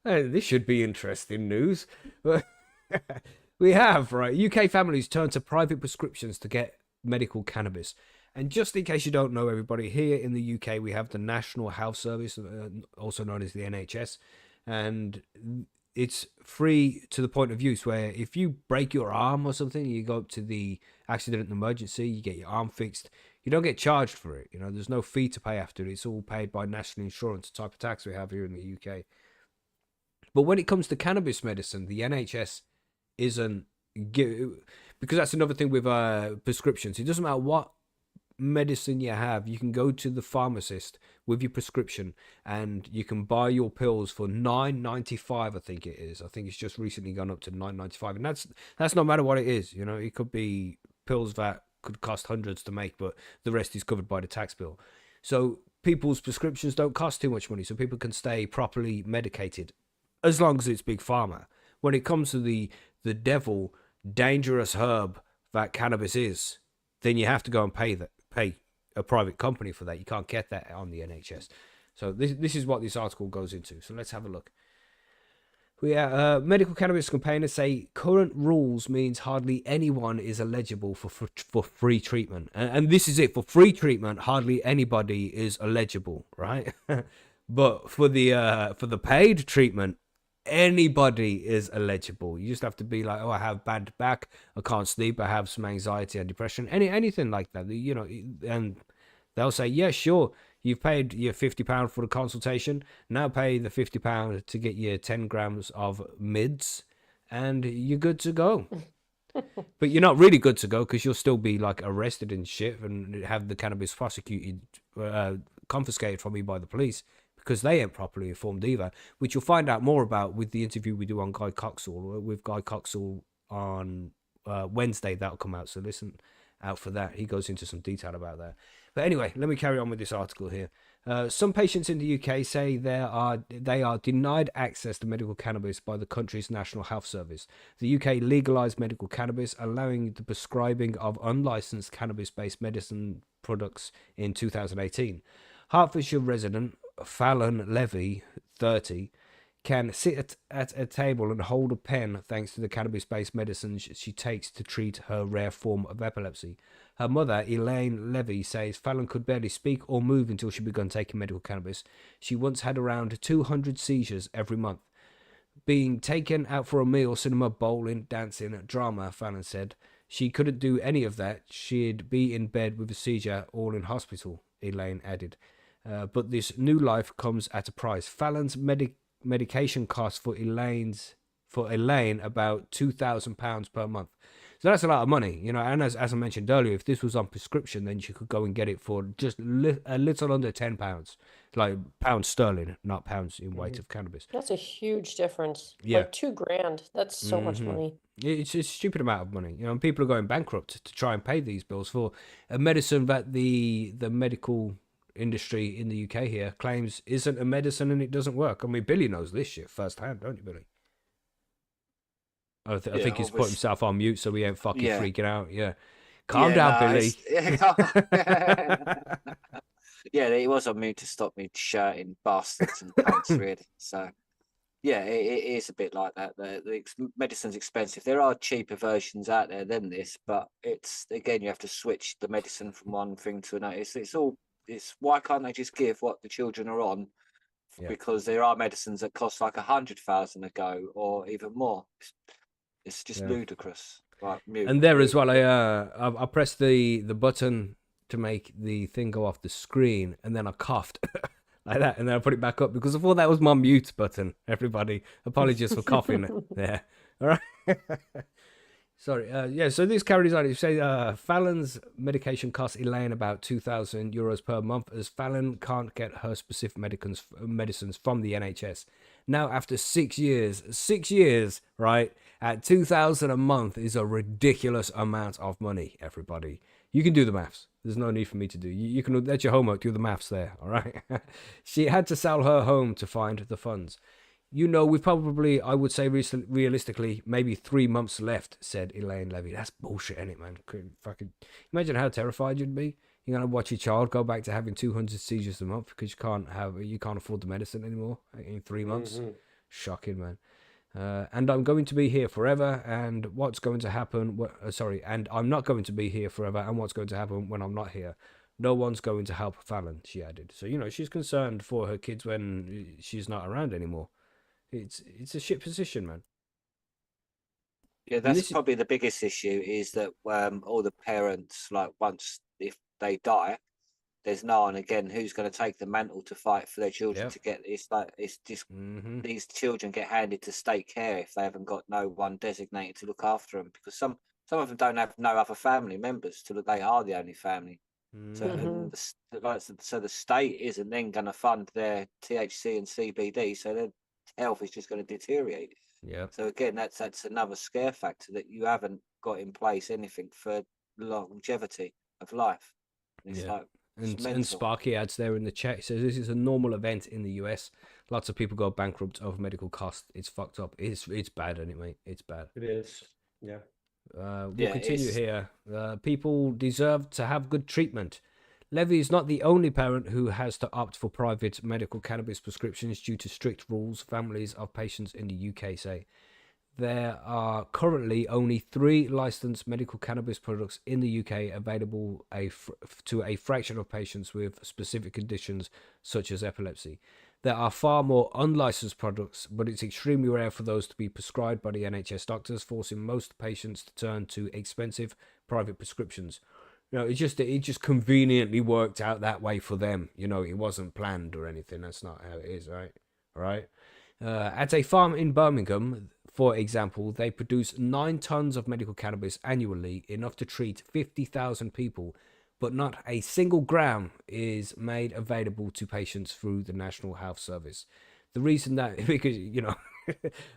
this should be interesting news. We have, right, UK families turn to private prescriptions to get medical cannabis. And just in case you don't know, everybody, here in the UK, we have the National Health Service, also known as the NHS. And it's free to the point of use where if you break your arm or something, you go up to the accident and emergency, you get your arm fixed, you don't get charged for it. There's no fee to pay after it. It's all paid by national insurance, the type of tax we have here in the UK. But when it comes to cannabis medicine, the NHS isn't, because that's another thing with prescriptions. It doesn't matter what medicine you have, you can go to the pharmacist with your prescription and you can buy your pills for $9.95. I think it is. I think it's just recently gone up to $9.95, and that's no matter what it is. It could be pills that could cost hundreds to make, but the rest is covered by the tax bill. So people's prescriptions don't cost too much money, so people can stay properly medicated as long as it's big pharma. When it comes to the devil dangerous herb that cannabis is, then you have to go and pay a private company for that. You can't get that on the NHS. So this is what this article goes into. So let's have a look. Medical cannabis campaigners say current rules means hardly anyone is eligible for free treatment, and this is it. For free treatment, hardly anybody is eligible, right? But for the paid treatment, anybody is eligible. You just have to be like, oh, I have bad back, I can't sleep, I have some anxiety and depression, anything like that, you know, and they'll say, yeah, sure, you've paid your £50 for the consultation, now pay the £50 to get your 10 grams of mids, and you're good to go. But you're not really good to go, because you'll still be like arrested and shit, and have the cannabis prosecuted, confiscated from you by the police, because they ain't properly informed either, which you'll find out more about with the interview we do on Guy Coxall, with Guy Coxall on Wednesday. That'll come out, so listen out for that. He goes into some detail about that. But anyway, let me carry on with this article here. Some patients in the UK say they are denied access to medical cannabis by the country's National Health Service. The UK legalised medical cannabis, allowing the prescribing of unlicensed cannabis-based medicine products in 2018. Hertfordshire resident Fallon Levy, 30, can sit at a table and hold a pen thanks to the cannabis-based medicines she takes to treat her rare form of epilepsy. Her mother, Elaine Levy, says Fallon could barely speak or move until she began taking medical cannabis. She once had around 200 seizures every month. Being taken out for a meal, cinema, bowling, dancing, drama, Fallon said. She couldn't do any of that. She'd be in bed with a seizure, all in hospital, Elaine added. But this new life comes at a price. Fallon's medication costs for Elaine about £2,000 per month. So that's a lot of money, you know. And as I mentioned earlier, if this was on prescription, then she could go and get it for just a little under £10, like pounds sterling, not pounds in weight of cannabis. That's a huge difference. Yeah. Like £2,000. That's so much money. It's a stupid amount of money, you know. And people are going bankrupt to try and pay these bills for a medicine that the medical industry in the UK here claims isn't a medicine and it doesn't work. I mean, Billy knows this shit firsthand, don't you, Billy? I think he's put himself on mute so he ain't fucking freaking out. Yeah. Calm down, Billy. Yeah, he was on mute to stop me shouting bastards and cunts, really. So, yeah, it is a bit like that. The medicine's expensive. There are cheaper versions out there than this, but it's, again, you have to switch the medicine from one thing to another. It's why can't they just give what the children are on? Yeah. Because there are medicines that cost like 100,000 a go or even more. It's just ludicrous. Right, mute. And there as well, I pressed the button to make the thing go off the screen, and then I coughed like that, and then I put it back up because I thought that was my mute button. Everybody, apologies for coughing there. All right. Sorry. So this carries on. You say Fallon's medication costs Elaine about €2,000 per month, as Fallon can't get her specific medicines from the NHS. Now, after 6 years, right, at $2,000 a month is a ridiculous amount of money, everybody. You can do the maths. There's no need for me to do. You can, that's your homework, do the maths there, all right? She had to sell her home to find the funds. You know, we've probably, I would say realistically, maybe 3 months left, said Elaine Levy. That's bullshit, ain't it, man? Fucking imagine how terrified you'd be. You're gonna watch your child go back to having 200 seizures a month because you can't afford the medicine anymore in 3 months. Shocking, man. And I'm going to be here forever. And what's going to happen? And I'm not going to be here forever. And what's going to happen when I'm not here? No one's going to help Fallon, she added. So, you know, she's concerned for her kids when she's not around anymore. It's a shit position, man. Yeah, that's probably the biggest issue is that all the parents, like, once if they die, there's no one again who's going to take the mantle to fight for their children to get. It's just these children get handed to state care if they haven't got no one designated to look after them, because some of them don't have no other family members till they are the only family. So the state isn't then going to fund their THC and CBD, so their health is just going to deteriorate. Yeah. So again, that's another scare factor, that you haven't got in place anything for longevity of life. It's and Sparky adds there in the chat, says this is a normal event in the US. Lots of people go bankrupt over medical costs. It's fucked up. It's bad anyway. It's bad. It is. Yeah. We'll continue here. People deserve to have good treatment. Levy is not the only parent who has to opt for private medical cannabis prescriptions due to strict rules. Families of patients in the UK say there are currently only 3 licensed medical cannabis products in the UK available to a fraction of patients with specific conditions such as epilepsy. There are far more unlicensed products, but it's extremely rare for those to be prescribed by the NHS doctors, forcing most patients to turn to expensive private prescriptions. You know, it just conveniently worked out that way for them. You know, it wasn't planned or anything. That's not how it is, right? Right? At a farm in Birmingham, for example, they produce 9 tons of medical cannabis annually, enough to treat 50,000 people, but not a single gram is made available to patients through the National Health Service. The reason that, because, you know,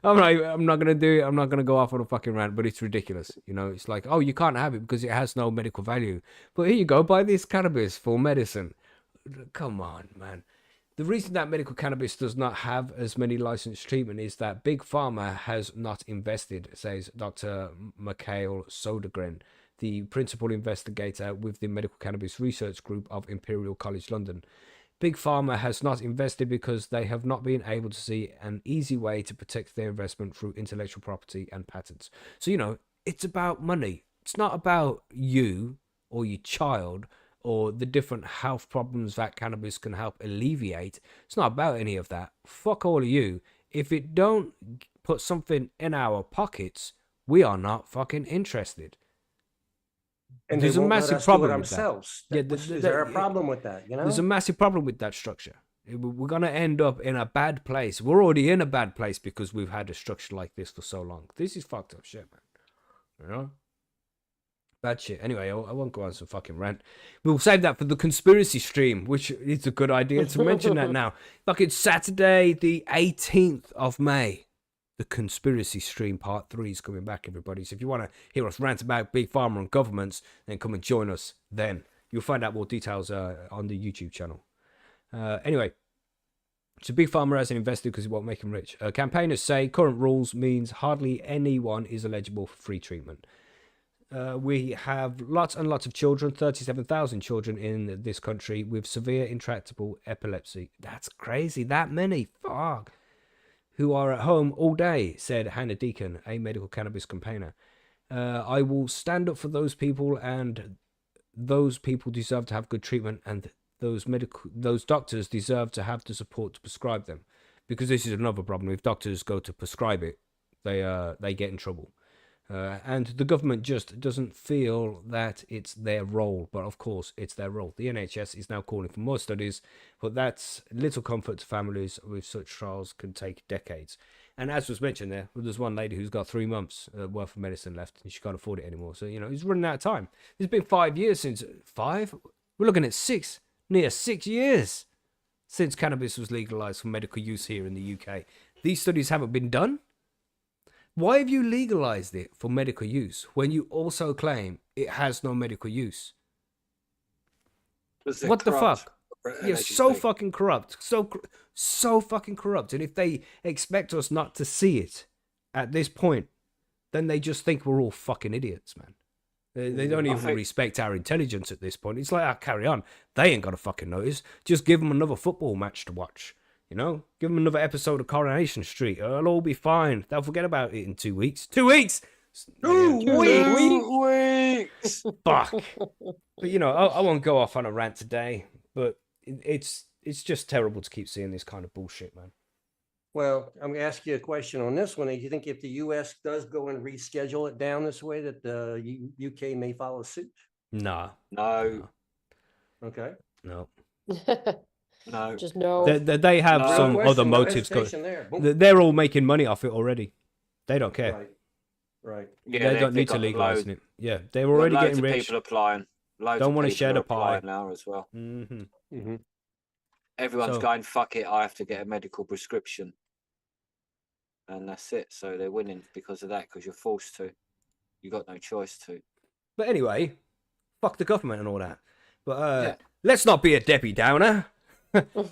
I'm not gonna do it. I'm not gonna go off on a fucking rant, but it's ridiculous. You know, it's like, oh, you can't have it because it has no medical value. But here you go, buy this cannabis for medicine. Come on, man. The reason that medical cannabis does not have as many licensed treatment is that Big Pharma has not invested, says Dr. Mikhail Sodergren, the principal investigator with the Medical Cannabis Research Group of Imperial College London. Big Pharma has not invested because they have not been able to see an easy way to protect their investment through intellectual property and patents. So, you know, it's about money. It's not about you or your child or the different health problems that cannabis can help alleviate. It's not about any of that. Fuck all of you. If it don't put something in our pockets, we are not fucking interested. And there's a massive problem with ourselves. that. Is there a problem with that? You know, there's a massive problem with that structure. We're gonna end up in a bad place. We're already in a bad place because we've had a structure like this for so long. This is fucked up shit, man. You know, bad shit. Anyway, I won't go on some fucking rant. We'll save that for the conspiracy stream, which is a good idea to mention that now. Fucking Saturday, the 18th of May. The conspiracy stream part 3 is coming back, everybody. So if you want to hear us rant about Big Pharma and governments, then come and join us then. You'll find out more details on the YouTube channel. Anyway, so Big Pharma hasn't invested because it won't make them rich. Campaigners say current rules means hardly anyone is eligible for free treatment. We have lots and lots of children, 37,000 children in this country with severe intractable epilepsy. That's crazy, that many. Fuck. Who are at home all day, said Hannah Deacon, a medical cannabis campaigner. I will stand up for those people, and those people deserve to have good treatment, and those doctors deserve to have the support to prescribe them. Because this is another problem. If doctors go to prescribe it, they get in trouble. And the government just doesn't feel that it's their role, but of course it's their role. The NHS is now calling for more studies, but that's little comfort to families with such trials can take decades. And as was mentioned there's one lady who's got 3 months worth of medicine left and she can't afford it anymore. So, you know, he's running out of time. It's been 5 years since, 5? We're looking at near 6 years since cannabis was legalized for medical use here in the UK. These studies haven't been done. Why have you legalized it for medical use when you also claim it has no medical use? What the fuck? You're so fucking corrupt. So fucking corrupt. And if they expect us not to see it at this point, then they just think we're all fucking idiots, man. They don't even respect our intelligence at this point. It's like, carry on. They ain't got to fucking notice. Just give them another football match to watch. You know, give them another episode of Coronation Street. It'll all be fine. They'll forget about it in 2 weeks. 2 weeks! 2 weeks! Fuck. But, you know, I won't go off on a rant today, but it's just terrible to keep seeing this kind of bullshit, man. Well, I'm going to ask you a question on this one. Do you think if the U.S. does go and reschedule it down this way that the UK may follow suit? Nah. No. Okay. No. No. Just no. They have some other motives. They're all making money off it already. They don't care. Right. Yeah, they don't need to legalize it. Yeah, they're already getting rich. People applying. Don't want to share the pie now as well. Mm-hmm. Mm-hmm. Everyone's going, fuck it, I have to get a medical prescription. And that's it. So they're winning because of that, because you're forced to. You got no choice to. But anyway, fuck the government and all that. But let's not be a Debbie Downer.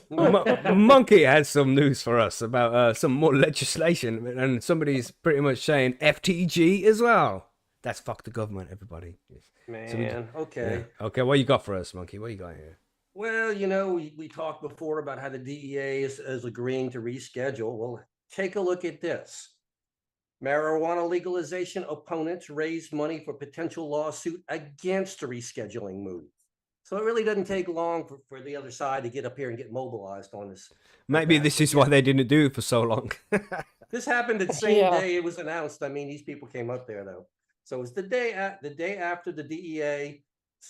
Monkey has some news for us about some more legislation, and somebody's pretty much saying FTG as well. That's fuck the government, everybody. So Man, okay. yeah. Okay, what you got for us, Monkey? What you got here? Well, you know, we talked before about how the DEA is agreeing to reschedule. Well, take a look at this. Marijuana legalization opponents raised money for potential lawsuit against the rescheduling move. So it really doesn't take long for the other side to get up here and get mobilized on this. Maybe this is why they didn't do it for so long. This happened the same Yeah. day it was announced. I mean, these people came up there though. So it was the day after the DEA's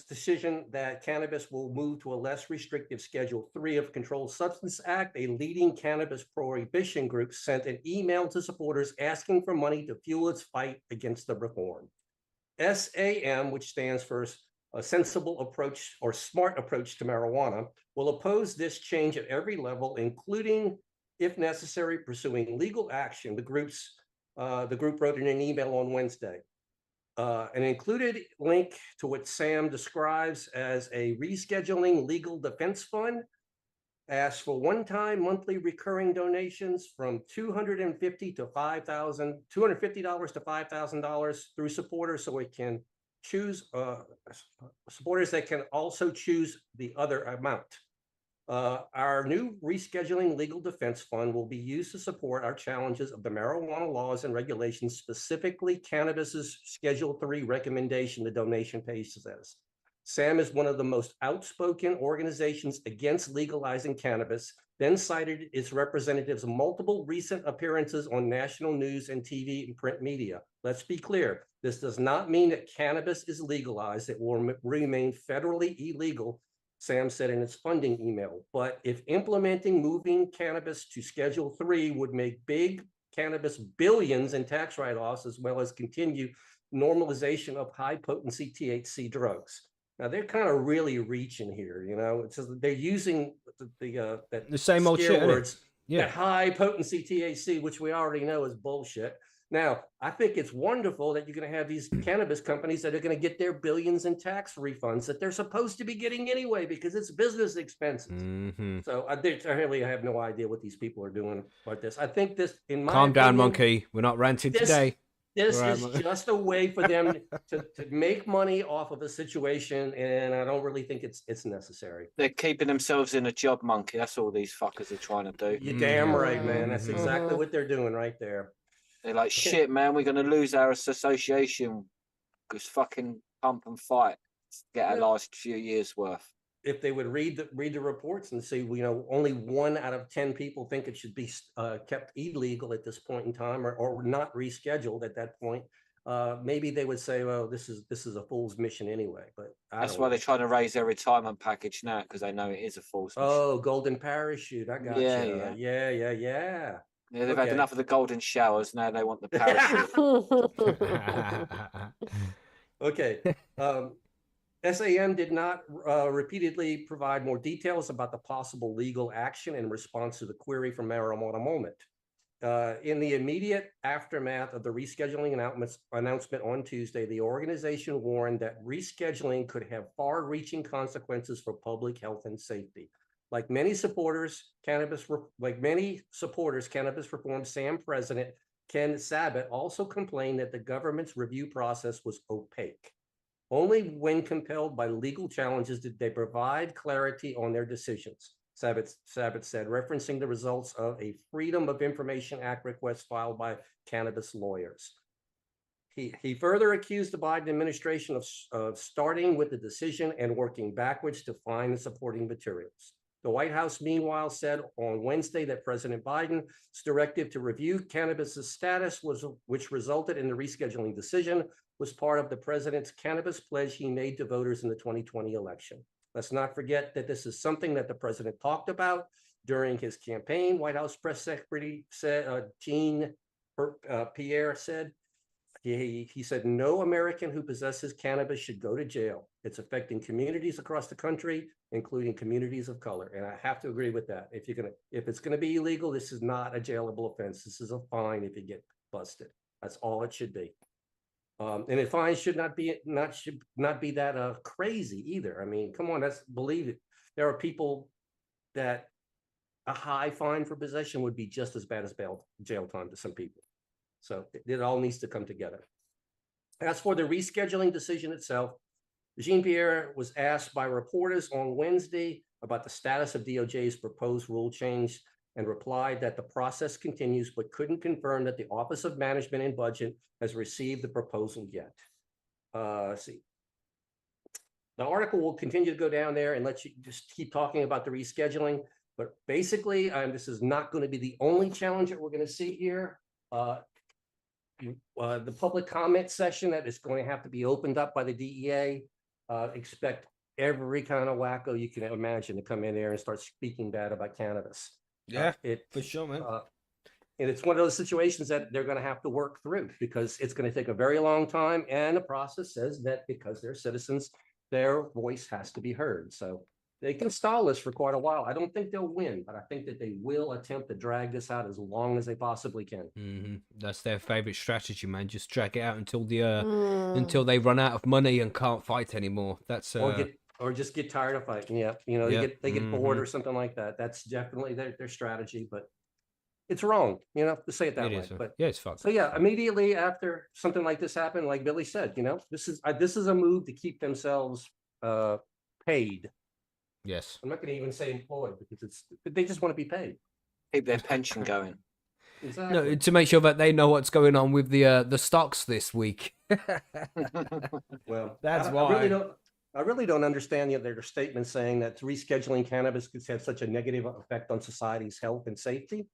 decision that cannabis will move to a less restrictive Schedule 3 of Controlled Substance Act. A leading cannabis prohibition group sent an email to supporters asking for money to fuel its fight against the reform. SAM, which stands for a sensible approach or smart approach to marijuana, will oppose this change at every level, including, if necessary, pursuing legal action. The group wrote in an email on Wednesday. An included link to what Sam describes as a rescheduling legal defense fund asks for one-time monthly recurring donations from $250 to $5,000 through supporters, so it can choose supporters that can also choose the other amount. Our new rescheduling legal defense fund will be used to support our challenges of the marijuana laws and regulations, specifically cannabis's Schedule 3 recommendation, the donation page says. SAM is one of the most outspoken organizations against legalizing cannabis, then cited its representatives' multiple recent appearances on national news and TV and print media. Let's be clear, this does not mean that cannabis is legalized. It will remain federally illegal, Sam said in its funding email. But if implementing moving cannabis to Schedule 3 would make big cannabis billions in tax write-offs, as well as continue normalization of high-potency THC drugs. Now they're kind of really reaching here, you know. It's just they're using the same old shit, words, yeah. that high potency THC, which we already know is bullshit. Now, I think it's wonderful that you're going to have these cannabis companies that are going to get their billions in tax refunds that they're supposed to be getting anyway because it's business expenses. Mm-hmm. So I really have no idea what these people are doing about this. I think this, in my Calm down, opinion, Monkey. We're not ranting today. This Right, is just a way for them to make money off of a situation, and I don't really think it's necessary. They're keeping themselves in a job, Monkey. That's all these fuckers are trying to do. You're damn right, man. Mm-hmm. That's exactly what they're doing right there. They're like, shit, man, we're going to lose our association. Because fucking pump and fight. Get our last few years worth. If they would read the reports and see, you know, only 1 out of 10 people think it should be kept illegal at this point in time, or not rescheduled at that point, maybe they would say, well, this is a fool's mission anyway. But that's why they're trying to raise their retirement package now, because they know it is a fool's mission. Oh, golden parachute! I got you. Yeah. Yeah, they've had enough of the golden showers. Now they want the parachute. Okay. SAM did not repeatedly provide more details about the possible legal action in response to the query from Marijuana Moment. In the immediate aftermath of the rescheduling announcement on Tuesday, the organization warned that rescheduling could have far-reaching consequences for public health and safety. Like many supporters, Cannabis Reform SAM president Ken Sabat also complained that the government's review process was opaque. Only when compelled by legal challenges did they provide clarity on their decisions, Sabat said, referencing the results of a Freedom of Information Act request filed by cannabis lawyers. He further accused the Biden administration of starting with the decision and working backwards to find the supporting materials. The White House, meanwhile, said on Wednesday that President Biden's directive to review cannabis's status, which resulted in the rescheduling decision, was part of the president's cannabis pledge he made to voters in the 2020 election. Let's not forget that this is something that the president talked about during his campaign. White House Press Secretary Jean Pierre said, he said, no American who possesses cannabis should go to jail. It's affecting communities across the country, including communities of color. And I have to agree with that. If it's gonna be illegal, this is not a jailable offense. This is a fine if you get busted. That's all it should be. And a fine should not be that crazy either. I mean, come on, believe it. There are people that a high fine for possession would be just as bad as jail time to some people. So it all needs to come together. As for the rescheduling decision itself, Jean-Pierre was asked by reporters on Wednesday about the status of DOJ's proposed rule change and replied that the process continues, but couldn't confirm that the Office of Management and Budget has received the proposal yet. See. The article will continue to go down there and let you just keep talking about the rescheduling. But basically, this is not going to be the only challenge that we're going to see here. The public comment session that is going to have to be opened up by the DEA. Expect every kind of wacko you can imagine to come in there and start speaking bad about cannabis. Yeah, for sure, man. And it's one of those situations that they're going to have to work through because it's going to take a very long time. And the process says that because they're citizens, their voice has to be heard. So they can stall this for quite a while. I don't think they'll win, but I think that they will attempt to drag this out as long as they possibly can. That's their favorite strategy, man. Just drag it out until the until they run out of money and can't fight anymore. That's or just get tired of fighting. Yeah, you know, they get bored or something like that. That's definitely their strategy, but it's wrong, you know, to say it that way. But yeah, it's fucked. So yeah, immediately after something like this happened, like Billy said, you know, this is a move to keep themselves paid. Yes. I'm not going to even say employed because they just want to be paid. Keep their pension going. Exactly. No, to make sure that they know what's going on with the stocks this week. Well, that's why. I really don't understand their statement saying that rescheduling cannabis could have such a negative effect on society's health and safety.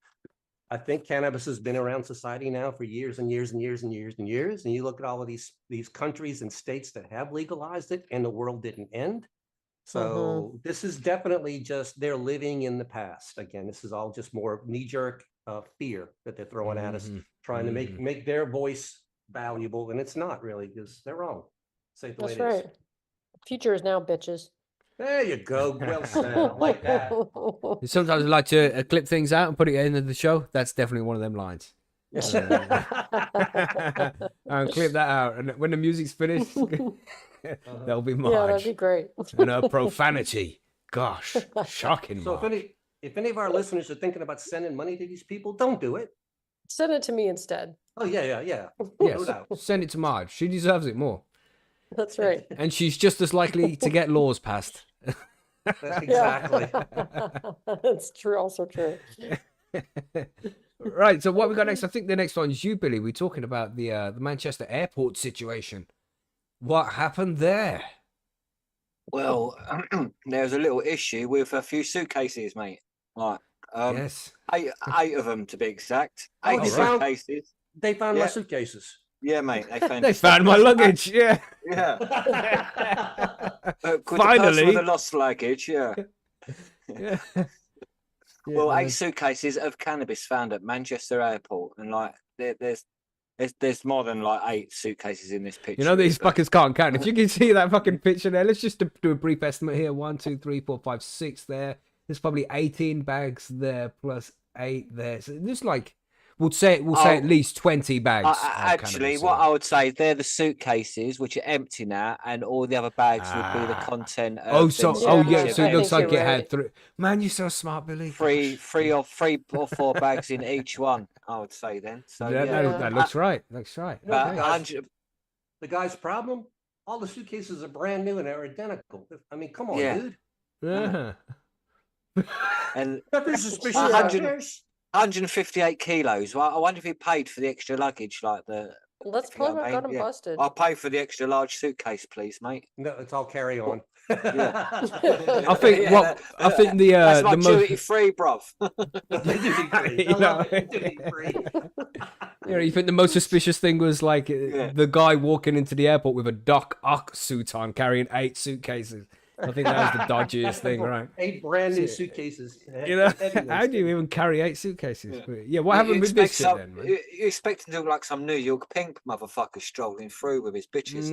I think cannabis has been around society now for years and years and years and years and years. And you look at all of these countries and states that have legalized it and the world didn't end. So this is definitely just they're living in the past. Again, this is all just more knee-jerk fear that they're throwing at us, trying to make their voice valuable. And it's not really because they're wrong. Say it the way it is. Future is now, bitches. There you go. Well said. I like that. Sometimes I like to clip things out and put it at the end of the show. That's definitely one of them lines. And clip that out. And when the music's finished, that'll be Marge. Yeah, that'd be great. And her profanity. Gosh, shocking. So if any of our listeners are thinking about sending money to these people, don't do it. Send it to me instead. Oh, yeah. Yes, No doubt. send it to Marge. She deserves it more. That's right. And she's just as likely to get laws passed. Exactly. That's true. Also true. Right. So what we got next? I think the next one is you, Billy. We're talking about the Manchester airport situation. What happened there? Well, there's a little issue with a few suitcases, mate. Like, Yes. eight of them to be exact. Oh, Eight suitcases. They found my suitcases. Yeah, mate. They found my luggage. Yeah. Yeah. Finally. With the lost luggage. Yeah. Yeah. Well, 8 suitcases of cannabis found at Manchester Airport, and like there's more than like 8 suitcases in this picture. You know these fuckers can't count. If you can see that fucking picture there, let's just do a brief estimate here. 1, 2, 3, 4, 5, 6 there. There's probably 18 bags there plus 8 there. So there's like we'll say at least 20 bags. Actually, what I would say, they're the suitcases which are empty now, and all the other bags would be the content. So Yeah, so it looks like it right. had 3. Man, you're so smart, Billy. three or 4 bags in each one, I would say then. So that looks right. Looks right. But Okay. 100 The guy's problem, all the suitcases are brand new and they're identical. I mean, come on, Yeah. dude. Yeah. and Nothing suspicious. 158 kilos. Well, I wonder if he paid for the extra luggage, like the. That's you know probably what I what got mean? him Yeah. busted. I'll pay for the extra large suitcase, please, mate. No, it's all carry on. I think Yeah, I think the That's my the most duty free, bruv. you think the most suspicious thing was like the guy walking into the airport with a Doc Ock suit on, carrying 8 suitcases. I think that was the dodgiest thing, right? 8 brand new suitcases. You know, how do you even carry 8 suitcases? Yeah, what happened with this shit then, man? You expect to look like some New York pink motherfucker strolling through with his bitches,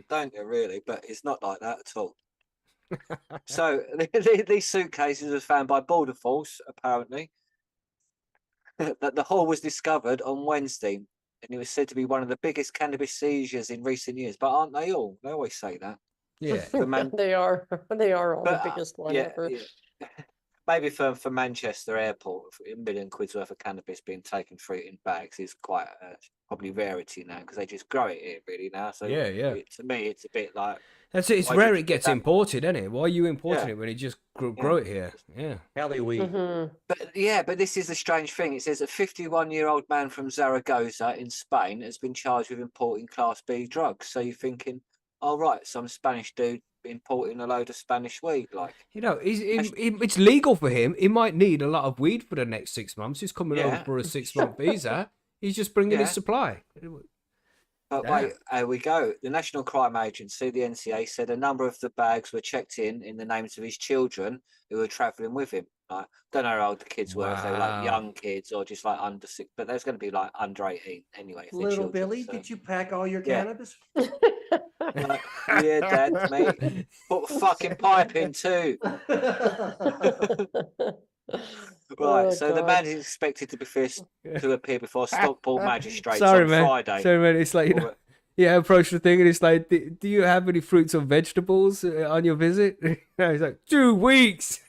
don't you, really? But it's not like that at all. So these suitcases were found by Border Force, apparently. That the haul was discovered on Wednesday, and it was said to be one of the biggest cannabis seizures in recent years. But aren't they all? They always say that. Yeah. The man- They are all But, the biggest one yeah, ever. yeah. maybe for Manchester Airport, a million quid's worth of cannabis being taken through in bags is quite probably rarity now because they just grow it here really now. So Yeah, yeah. to me, it's a bit like That's it. It's why rare did it you get gets that? imported, isn't it? Why are you importing Yeah. it when you just grow it here? Yeah. Cali weed. But this is the strange thing. It says a 51-year-old man from Zaragoza in Spain has been charged with importing Class B drugs. So you're thinking, oh right, some Spanish dude importing a load of Spanish weed, like. You know, it's legal for him. He might need a lot of weed for the next 6 months. He's coming over for a 6-month visa. He's just bringing his supply. But wait, here we go. The National Crime Agency, the NCA, said a number of the bags were checked in the names of his children who were travelling with him. Like, don't know how old the kids were, if they were like young kids or just like under 6, but there's going to be like under 18 anyway. Little Billy, did you pack all your cannabis? Like, yeah, Dad, mate. Put a fucking pipe in too. Right, so the man is expected to be to appear before Stockport magistrates on Friday. Sorry, man. It's like, approach the thing and it's like, do you have any fruits or vegetables on your visit? He's like, 2 weeks.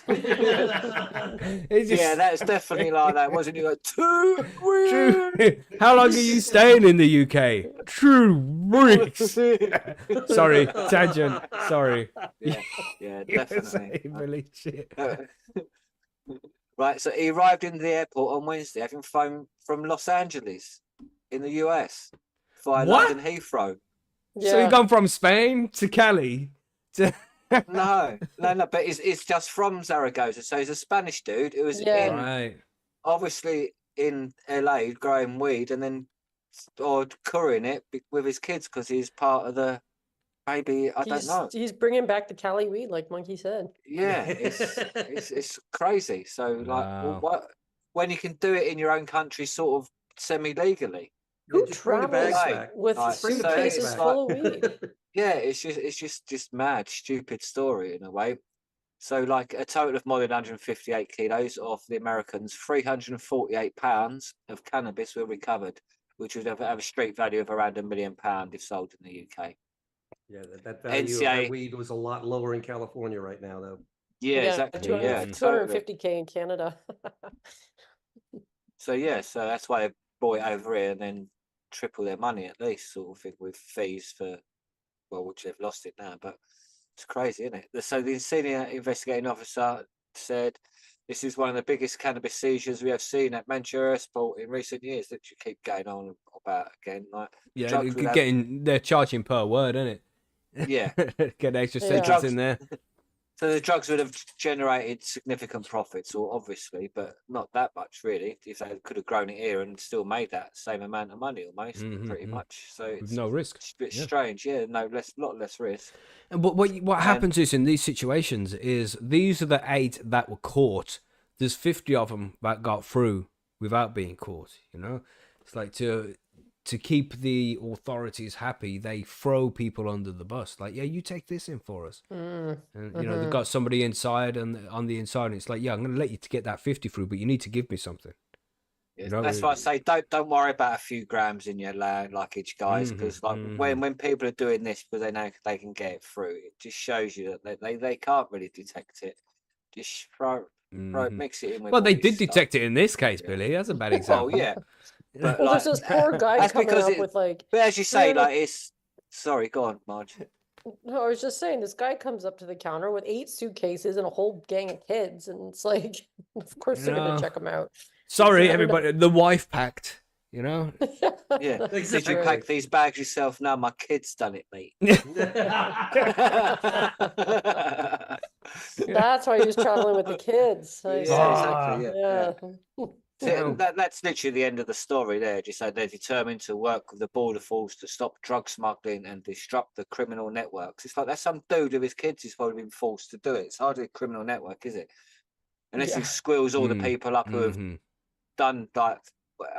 Yeah, that's definitely like that, wasn't it? Like 2 weeks. How long are you staying in the UK? 2 weeks. Sorry, tangent. Sorry. Yeah, definitely. Really shit. Right, so he arrived in the airport on Wednesday, having flown from Los Angeles in the US via London Heathrow. Yeah. So you've gone from Spain to Cali to... No, but it's just from Zaragoza. So he's a Spanish dude who was obviously in LA growing weed and then or currying it with his kids because he's part of the. Maybe I don't know. He's bringing back the Cali weed, like Monkey said. Yeah, it's crazy. So like, when you can do it in your own country, sort of semi-legally. Who travels with suitcases full of weed? Yeah, it's just mad, stupid story in a way. So like a total of more than 158 kilos of the Americans, 348 pounds of cannabis were recovered, which would have a street value of around £1 million if sold in the UK. Yeah, that value of that weed was a lot lower in California right now, though. Yeah, exactly. 250K in Canada. So that's why they brought it over here and then triple their money at least, sort of thing, with fees for, which they've lost it now, but it's crazy, isn't it? So the senior investigating officer said, this is one of the biggest cannabis seizures we have seen at Manchester Airport in recent years, that you keep going on about again. Like, they're charging per word, isn't it? Yeah. Get an extra sentence in there. So the drugs would have generated significant profits, or obviously, but not that much really. If they could have grown it here and still made that same amount of money, almost pretty much. So it's no risk. It's a bit strange, lot less risk. And what happens is in these situations is these are the 8 that were caught. There's 50 of them that got through without being caught. You know, it's like to keep the authorities happy, they throw people under the bus. Like, yeah, you take this in for us. And, you know, they've got somebody inside and on the inside, and it's like, yeah, I'm going to let you to get that 50 through, but you need to give me something. Yeah, that's why I say don't worry about a few grams in your luggage, guys, because when people are doing this because they know they can get it through, it just shows you that they can't really detect it. Just mix it in with. Well, they did detect it in this case, Billy. That's a bad example. Oh yeah. But there's this poor guy coming up with like. But as you say, it's. Sorry, go on, Marge. No, I was just saying, this guy comes up to the counter with 8 suitcases and a whole gang of kids, and it's like, of course they're gonna check him out. Sorry, everybody. The wife packed. You know. Yeah. Did you pack these bags yourself? No, my kid's done it, mate. That's why he was traveling with the kids. Exactly. Yeah. That's literally the end of the story there. Just say they're determined to work with the border force to stop drug smuggling and disrupt the criminal networks. It's like that's some dude with his kids who's probably been forced to do it. It's hardly a criminal network, is it? Unless he squeals all the people up who have done, like,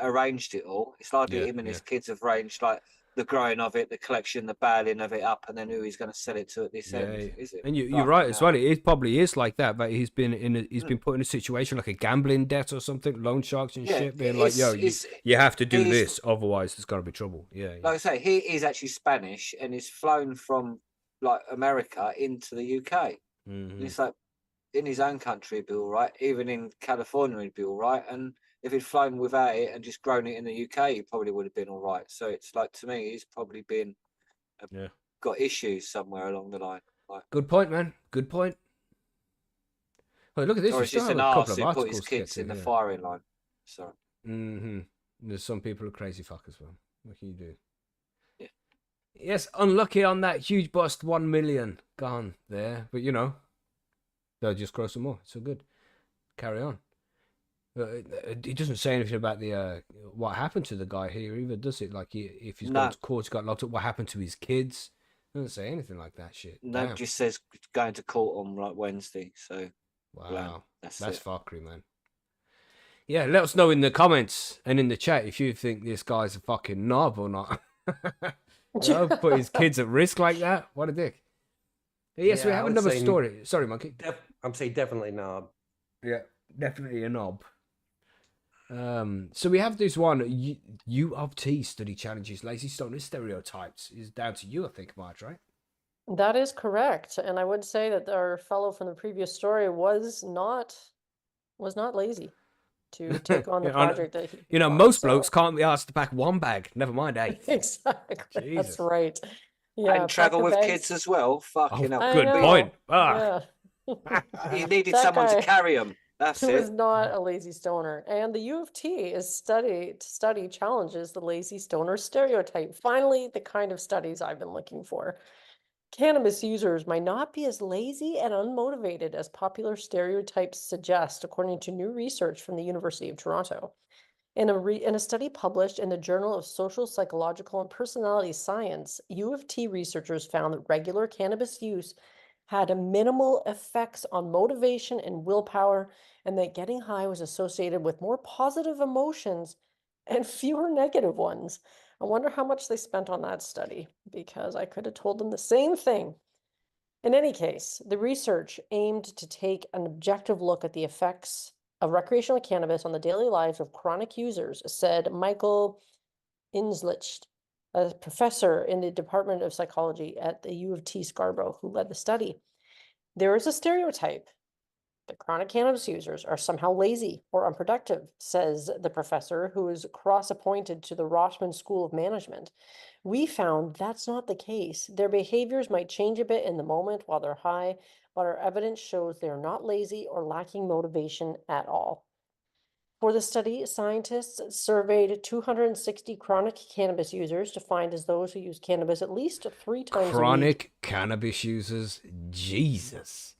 arranged it all. It's hardly him and his kids have arranged, like, the growing of it, the collection, the baling of it up, and then who he's going to sell it to at this end, is it? And you're right as well. It probably is like that, but he's been put in a situation like a gambling debt or something, loan sharks and shit, being like, yo, you have to do this, otherwise there's got to be trouble. Yeah. Like I say, he is actually Spanish and is flown from like America into the UK. And it's like, in his own country, it'd be all right. Even in California, it'd be all right. And if he'd flown without it and just grown it in the UK, he probably would have been all right. So it's like, to me, he's probably been Yeah. got issues somewhere along the line. Like, Good point, man. Good point. Well, look at this. or We it's still just have an a couple arse of who put articles his to get kids to in the here. firing line. So Mm-hmm. There's some people who are crazy fuckers, man. What can you do? Yeah. Yes, unlucky on that huge bust. 1 million gone there, but you know, they'll just grow some more. So good. Carry on. It doesn't say anything about the what happened to the guy here either, does it? Like, if he's gone to court, he got locked up. What happened to his kids? It doesn't say anything like that shit. no, Damn. just says going to court on like Wednesday. So Wow, that's that's it. fuckery, man. Yeah, let us know in the comments and in the chat if you think this guy's a fucking knob or not. You know, put his kids at risk like that. What a dick. Yes, we Yeah, I have would another say story. Sorry, Monkey. I'm saying definitely knob. Yeah, definitely a knob. So we have this one. U of T study challenges lazy stoner stereotypes. Is down to you, I think, Marge, right? That is correct. And I would say that our fellow from the previous story was not lazy to take on the Yeah, I know. project that he You know, took on, most so- blokes can't be asked to pack one bag. Never mind 8. Exactly. Jesus. That's right. Yeah, and travel pack with your kids bags. as well. Fucking hell. I Good know. point. Ah. Yeah. He needed That someone guy to carry him. That's who is it. not a lazy stoner. And the U of T is study challenges the lazy stoner stereotype. Finally, the kind of studies I've been looking for. Cannabis users might not be as lazy and unmotivated as popular stereotypes suggest, according to new research from the University of Toronto. In a study published in the Journal of Social, Psychological, and Personality Science, U of T researchers found that regular cannabis use had minimal effects on motivation and willpower, and that getting high was associated with more positive emotions and fewer negative ones. I wonder how much they spent on that study, because I could have told them the same thing. In any case, the research aimed to take an objective look at the effects of recreational cannabis on the daily lives of chronic users, said Michael Inslich, a professor in the Department of Psychology at the U of T Scarborough, who led the study. There is a stereotype that chronic cannabis users are somehow lazy or unproductive, says the professor, who is cross-appointed to the Rotman School of Management. We found that's not the case. Their behaviors might change a bit in the moment while they're high, but our evidence shows they're not lazy or lacking motivation at all. For the study, scientists surveyed 260 chronic cannabis users, defined as those who use cannabis at least 3 times a week. Chronic cannabis users. Jesus.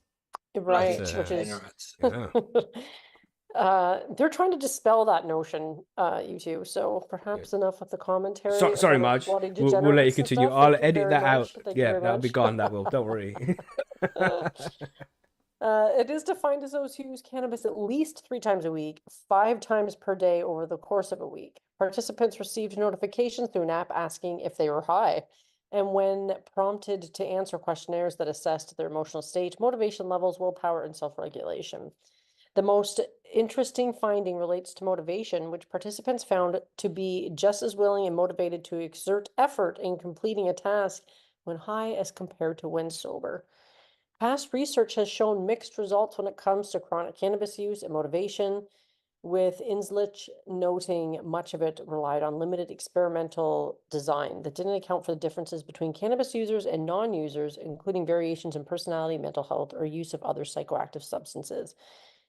Right, That's, which is Yeah. they're trying to dispel that notion, you two. So perhaps enough with the commentary. Sorry, about Marge. bloody We'll let you degenerates and continue. stuff. I'll Thank you edit very that out. much. Thank you Yeah, very that'll be much. gone. That will. Don't worry. It is defined as those who use cannabis at least 3 times a week, 5 times per day over the course of a week. Participants received notifications through an app asking if they were high. And when prompted to answer questionnaires that assessed their emotional state, motivation levels, willpower, and self-regulation. The most interesting finding relates to motivation, which participants found to be just as willing and motivated to exert effort in completing a task when high as compared to when sober. Past research has shown mixed results when it comes to chronic cannabis use and motivation, with Inslich noting much of it relied on limited experimental design that didn't account for the differences between cannabis users and non-users, including variations in personality, mental health, or use of other psychoactive substances.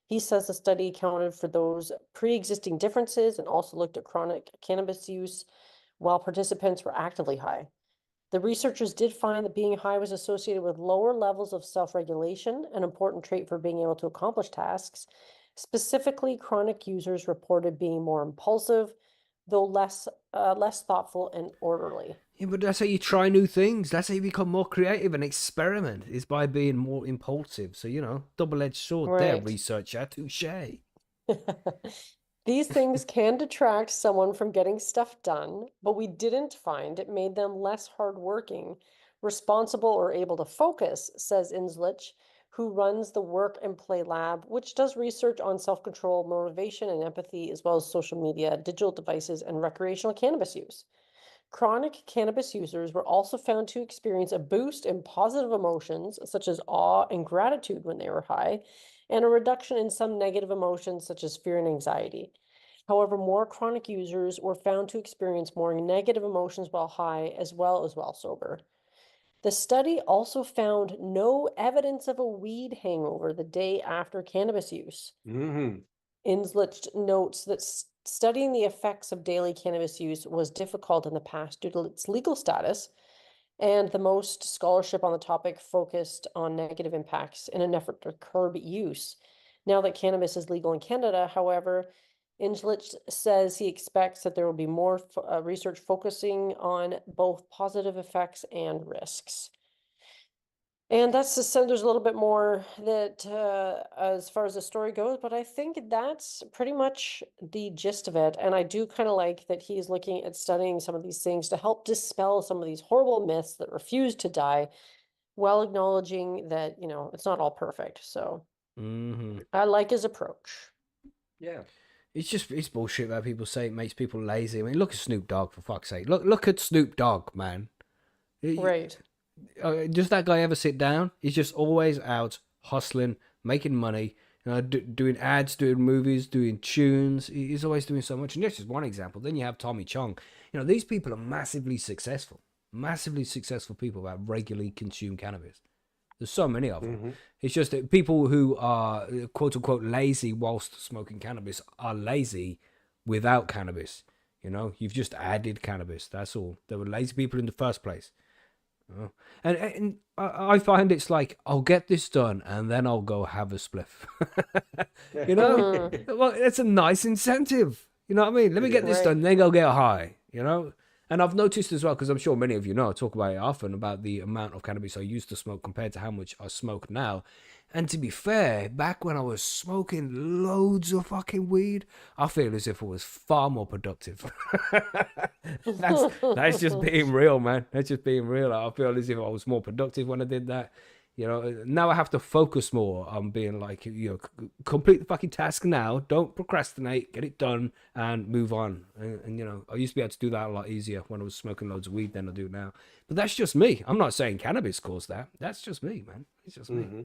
He says the study accounted for those pre-existing differences and also looked at chronic cannabis use while participants were actively high. The researchers did find that being high was associated with lower levels of self-regulation, an important trait for being able to accomplish tasks. Specifically, chronic users reported being more impulsive, though less thoughtful and orderly. Yeah, but that's how you try new things. That's how you become more creative and experiment, is by being more impulsive. So, you know, double-edged sword there, Right. researcher. Touche. These things can detract someone from getting stuff done, but we didn't find it made them less hardworking, responsible, or able to focus, says Inslich, who runs the Work and Play Lab, which does research on self-control, motivation, and empathy, as well as social media, digital devices, and recreational cannabis use. Chronic cannabis users were also found to experience a boost in positive emotions, such as awe and gratitude when they were high, and a reduction in some negative emotions, such as fear and anxiety. However, more chronic users were found to experience more negative emotions while high as well as while sober. The study also found no evidence of a weed hangover the day after cannabis use. Mm-hmm. Inslich notes that studying the effects of daily cannabis use was difficult in the past due to its legal status, and the most scholarship on the topic focused on negative impacts in an effort to curb use. Now that cannabis is legal in Canada, however, Inslich says he expects that there will be more research focusing on both positive effects and risks. And that's just so there's a little bit more that as far as the story goes, but I think that's pretty much the gist of it. And I do kind of like that he's looking at studying some of these things to help dispel some of these horrible myths that refuse to die, while acknowledging that, it's not all perfect. So I like his approach. Yeah. It's bullshit that people say it makes people lazy. I mean, look at Snoop Dogg, for fuck's sake. Look at Snoop Dogg, man. Right. Does that guy ever sit down? He's just always out hustling, making money, doing ads, doing movies, doing tunes. He's always doing so much. And that's just one example. Then you have Tommy Chong. These people are massively successful people that regularly consume cannabis. There's so many of them. Mm-hmm. It's just that people who are quote unquote lazy whilst smoking cannabis are lazy without cannabis. You've just added cannabis. That's all. They were lazy people in the first place. Oh. And I find it's like, I'll get this done and then I'll go have a spliff. Well, it's a nice incentive. You know what I mean? Let me get this done, then go get high. And I've noticed as well, because I'm sure many of you know, I talk about it often, about the amount of cannabis I used to smoke compared to how much I smoke now. And to be fair, back when I was smoking loads of fucking weed, I feel as if I was far more productive. That's just being real, man. That's just being real. I feel as if I was more productive when I did that. Now I have to focus more on being like, complete the fucking task now. Don't procrastinate. Get it done and move on. And I used to be able to do that a lot easier when I was smoking loads of weed than I do now. But that's just me. I'm not saying cannabis caused that. That's just me, man. It's just me. Mm-hmm.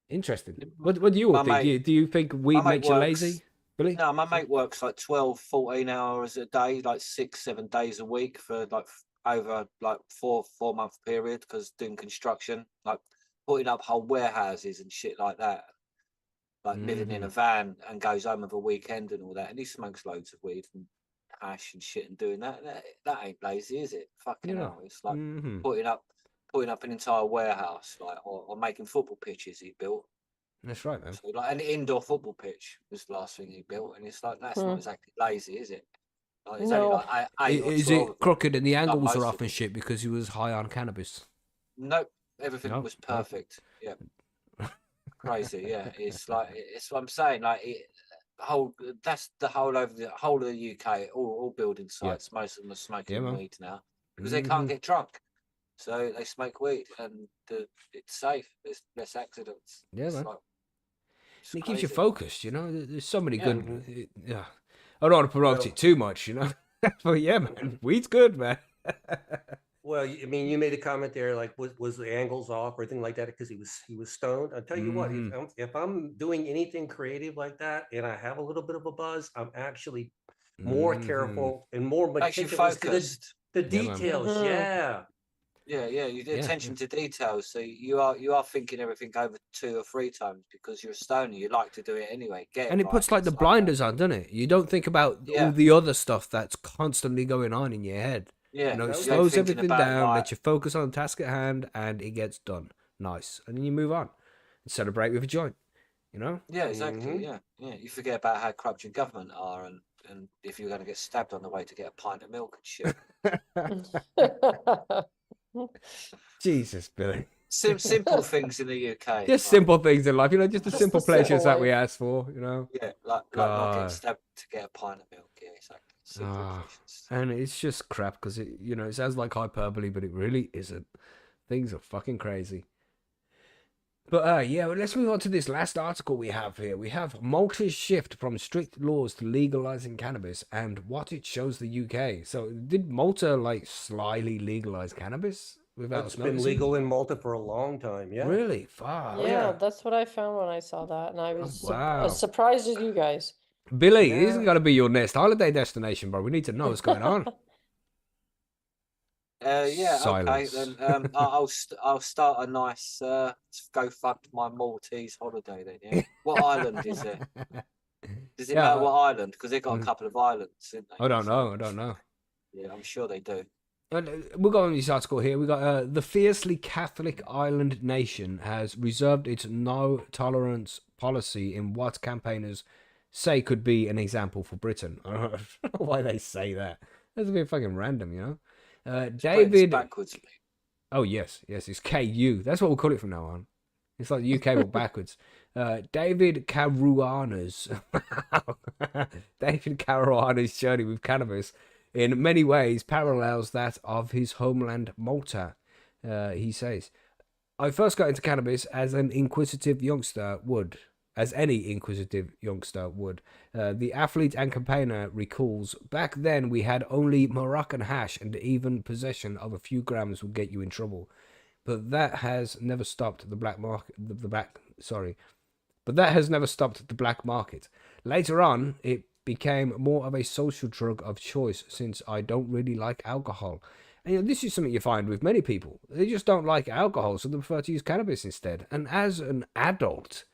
Interesting. What do you all think? Do you think weed makes you lazy, Billy? No, my mate works like 12, 14 hours a day, like 6-7 days a week for like over like 4-month period, because doing construction, like putting up whole warehouses and shit like that, like living in a van, and goes home of a weekend and all that, and he smokes loads of weed and hash and shit and doing that. That ain't lazy, is it? Fucking hell. It's like putting up an entire warehouse, like or making football pitches he built. That's right, man. So, like an indoor football pitch was the last thing he built, and it's like that's not exactly lazy, is it? Like, it's only like 8 or 12 is it crooked and the angles are off of and shit because he was high on cannabis? Nope, everything was perfect. Yeah, crazy. Yeah, it's like it's what I'm saying. Like that's the whole over the whole of the UK, all building sites. Most of them are smoking weed now because they can't get drunk. So they smoke weed, and it's safe. There's less accidents. Yeah, man. Like, it keeps you focused, There's so many good. Yeah, I don't want to promote it too much, But yeah, man, weed's good, man. Well, I mean, you made a comment there, like was the angles off or anything like that because he was stoned. I'll tell you what, if I'm doing anything creative like that and I have a little bit of a buzz, I'm actually more careful and more meticulous to the details. Yeah, you do attention to details. So you are thinking everything over 2 or 3 times because you're a stoner. You like to do it anyway. And it puts like the blinders on, doesn't it? You don't think about all the other stuff that's constantly going on in your head. Yeah, it slows everything down, lets you focus on the task at hand, and it gets done. Nice, and then you move on and celebrate with a joint. Yeah, exactly. Yeah. You forget about how corrupt your government are, and if you're going to get stabbed on the way to get a pint of milk and shit. Jesus, Billy. Simple things in the UK. Just simple things in life, just the simple pleasures that we ask for, Yeah, like not getting stabbed to get a pint of milk. Yeah, exactly. And it's just crap because it sounds like hyperbole, but it really isn't. Things are fucking crazy. But yeah, well, let's move on to this last article we have here. We have Malta's shift from strict laws to legalizing cannabis and what it shows the UK. So did Malta like slyly legalize cannabis without It's us been noticing? legal in Malta for a long time. Yeah. Really? Fuck. Oh, Yeah, yeah. that's what I found when I saw that, and I Oh, was wow. as surprised as you guys. Billy, this is Yeah. going to be your next holiday destination, bro. We need to know what's going on. Yeah, okay. Silence. Then I'll start a nice go fund my Maltese holiday then. Yeah. What island is it? Does it Yeah, matter what island? Because they've got a mm. couple of islands, didn't they? I don't know. So, I don't know. yeah, I'm sure they do. We'll go on this article here. We got the fiercely Catholic island nation has reserved its no tolerance policy in what campaigners say could be an example for Britain. I don't know why they say that. That's a bit fucking random, you know. Britain's David. backwards. Mate. Oh yes, yes, it's KU. That's what we'll call it from now on. It's like the UK but backwards. David Caruana's David Caruana's journey with cannabis in many ways parallels that of his homeland Malta. He says, I first got into cannabis as an inquisitive youngster would, as any inquisitive youngster would. The athlete and campaigner recalls, back then we had only Moroccan hash and even possession of a few grams would get you in trouble. But that has never stopped the black market. But that has never stopped the black market. Later on, it became more of a social drug of choice since I don't really like alcohol. And you know, this is something you find with many people. They just don't like alcohol, so they prefer to use cannabis instead. And as an adult,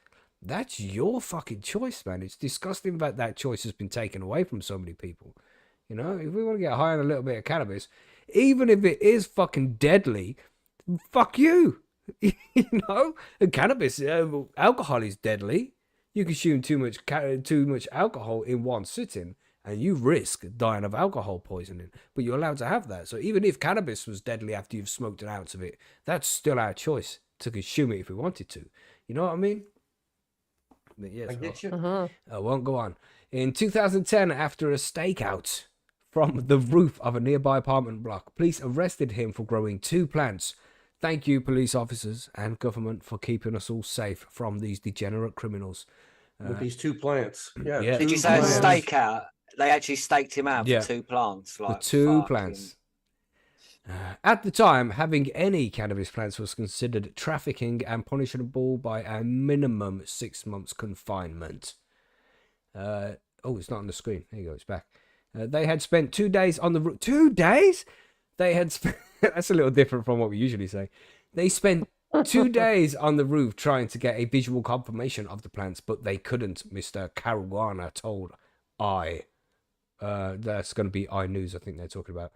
that's your fucking choice, man. It's disgusting that that choice has been taken away from so many people. You know, if we want to get high on a little bit of cannabis, even if it is fucking deadly, fuck you. You know, and cannabis, alcohol is deadly. You consume too much alcohol in one sitting, and you risk dying of alcohol poisoning. But you're allowed to have that. So even if cannabis was deadly after you've smoked an ounce of it, that's still our choice to consume it if we wanted to. You know what I mean? But yes, I get you. I won't go on. In 2010, after a stakeout from the roof of a nearby apartment block, police arrested him for growing 2 plants. Thank you, police officers and government, for keeping us all safe from these degenerate criminals. With these 2 plants. Yeah. Yeah. Did you 2 say a plants. stakeout? They actually staked him out Yeah. for 2 plants. For Like 2 fucking- plants. At the time, having any cannabis plants was considered trafficking and punishable by a minimum 6 months confinement. Oh, it's not on the screen. There you go. It's back. They had spent 2 days on the roof. 2 days? They had spent... That's a little different from what we usually say. They spent 2 days on the roof trying to get a visual confirmation of the plants, but they couldn't, Mr. Caruana told I. That's going to be iNews, I think they're talking about.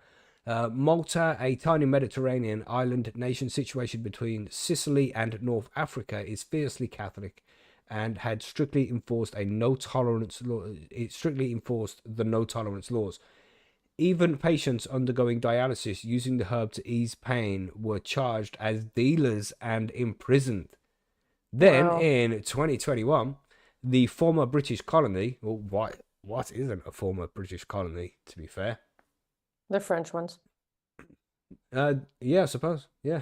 Malta, a tiny Mediterranean island nation situated between Sicily and North Africa, is fiercely Catholic and had strictly enforced a no-tolerance law. It strictly enforced the no-tolerance laws. Even patients undergoing dialysis using the herb to ease pain were charged as dealers and imprisoned. Then, Wow. in 2021, the former British colony, well, what isn't a former British colony, to be fair? The French ones. Yeah, I suppose. Yeah.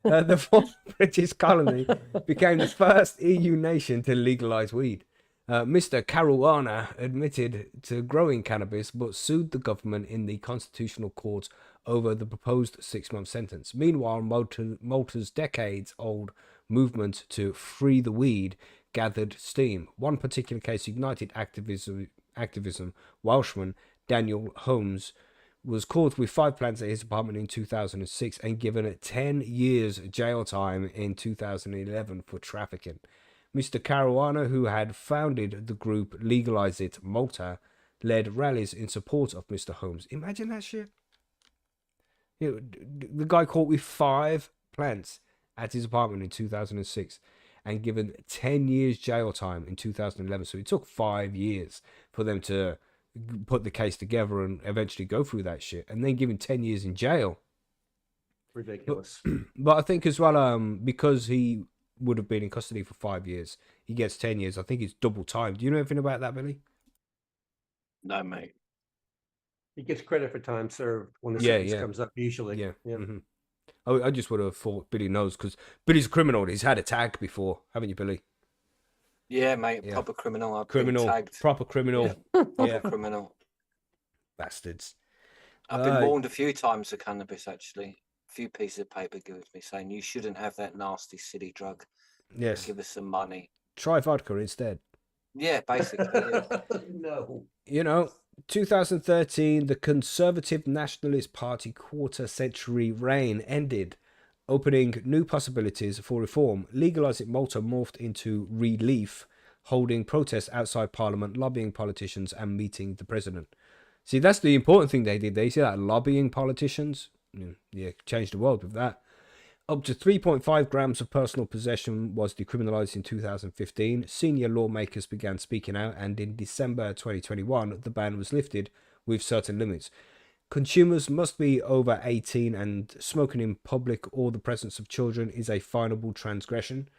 The former British colony became the first EU nation to legalize weed. Mr. Caruana admitted to growing cannabis but sued the government in the Constitutional Court over the proposed 6-month sentence. Meanwhile, Malta's decades-old movement to free the weed gathered steam. One particular case ignited activism. Welshman Daniel Holmes was caught with 5 plants at his apartment in 2006 and given 10 years jail time in 2011 for trafficking. Mr. Caruana, who had founded the group Legalize It Malta, led rallies in support of Mr. Holmes. Imagine that shit. You know, the guy caught with 5 plants at his apartment in 2006 and given 10 years jail time in 2011. So it took 5 years for them to put the case together and eventually go through that shit, and then given 10 years in jail. Ridiculous. But I think as well, because he would have been in custody for 5 years, he gets 10 years. I think it's double time. Do you know anything about that, Billy? No, mate. He gets credit for time served when the Yeah, sentence yeah. comes up, usually. Yeah. Yeah. Mm-hmm. I just would have thought Billy knows because Billy's a criminal. He's had a tag before, haven't you, Billy? Yeah, mate, Yeah. proper criminal. I've Criminal, been tagged. proper criminal. Proper Yeah, criminal. bastards. I've been warned a few times of cannabis, actually. A few pieces of paper given to me saying you shouldn't have that nasty, silly drug. Yes. Give us some money. Try vodka instead. Yeah, basically. Yeah. No. You know, 2013, the Conservative Nationalist Party quarter-century reign ended, opening new possibilities for reform. Legalizing Malta morphed into relief, holding protests outside Parliament, lobbying politicians, and meeting the president. See, that's the important thing they did. They see that lobbying politicians. Yeah, changed the world with that. Up to 3.5 grams of personal possession was decriminalised in 2015. Senior lawmakers began speaking out, and in December 2021, the ban was lifted with certain limits. Consumers must be over 18, and smoking in public or the presence of children is a finable transgression.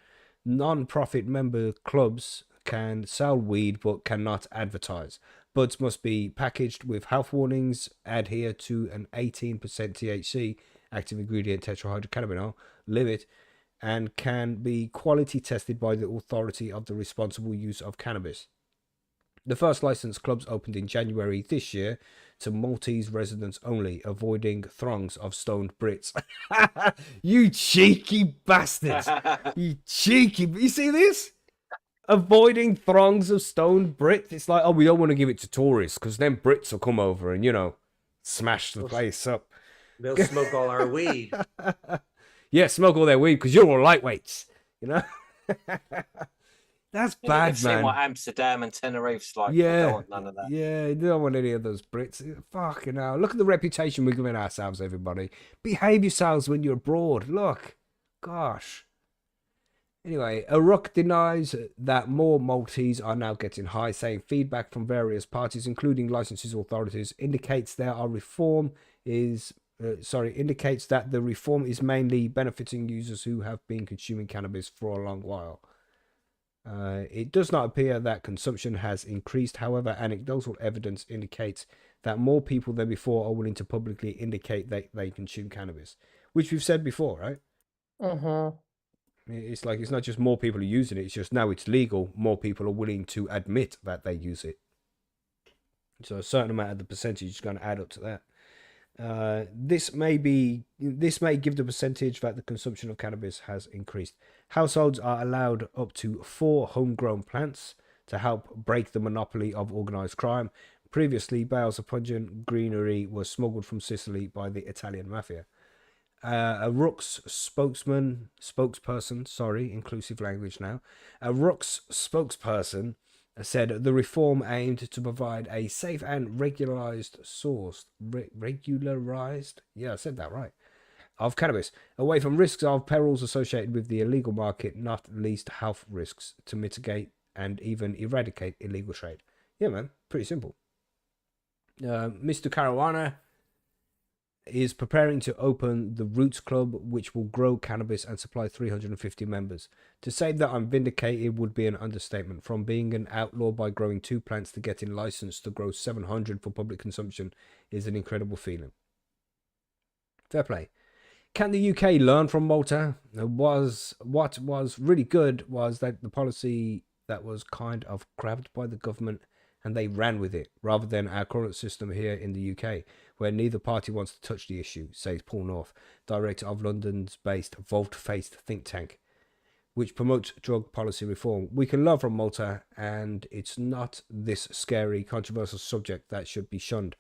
Non-profit member clubs can sell weed but cannot advertise. Buds must be packaged with health warnings, adhere to an 18% THC active ingredient tetrahydrocannabinol limit, and can be quality tested by the authority of the responsible use of cannabis. The first licensed clubs opened in January this year to Maltese residents only, avoiding throngs of stoned Brits. You cheeky bastards! You cheeky... You see this? Avoiding throngs of stoned Brits. It's like, oh, we don't want to give it to tourists because then Brits will come over and, you know, smash the place up. They'll smoke all our weed. Yeah, smoke all their weed because you're all lightweights, you know? That's bad, You've seen man. what Amsterdam and Tenerife's like. Yeah. I don't want none of that. Yeah, you don't want any of those Brits. Fucking hell. Look at the reputation we're giving ourselves, everybody. Behave yourselves when you're abroad. Look. Gosh. Anyway, Aruk denies that more Maltese are now getting high, saying feedback from various parties, including licensing authorities, indicates that the reform is mainly benefiting users who have been consuming cannabis for a long while. It does not appear that consumption has increased. However, anecdotal evidence indicates that more people than before are willing to publicly indicate that they consume cannabis, which we've said before, right? Mm-hmm. It's like it's not just more people are using it, it's just now it's legal, more people are willing to admit that they use it. So a certain amount of the percentage is going to add up to that. This may give the percentage that the consumption of cannabis has increased. Households are allowed up to 4 homegrown plants to help break the monopoly of organised crime. Previously, bales of pungent greenery were smuggled from Sicily by the Italian mafia. A Rook's spokesperson, inclusive language now. A Rook's spokesperson said the reform aimed to provide a safe and regularized source, regularized? Yeah, I said that right. Of cannabis, away from risks of perils associated with the illegal market, not least health risks, to mitigate and even eradicate illegal trade. Yeah, man, pretty simple. Mr. Caruana is preparing to open the Roots Club, which will grow cannabis and supply 350 members. To say that I'm vindicated would be an understatement. From being an outlaw by growing 2 plants to getting licensed to grow 700 for public consumption is an incredible feeling. Fair play. Can the UK learn from Malta? What was really good was that the policy that was kind of grabbed by the government and they ran with it, rather than our current system here in the UK, where neither party wants to touch the issue, says Paul North, director of London's based Volte-Faced think tank, which promotes drug policy reform. We can learn from Malta, and it's not this scary, controversial subject that should be shunned.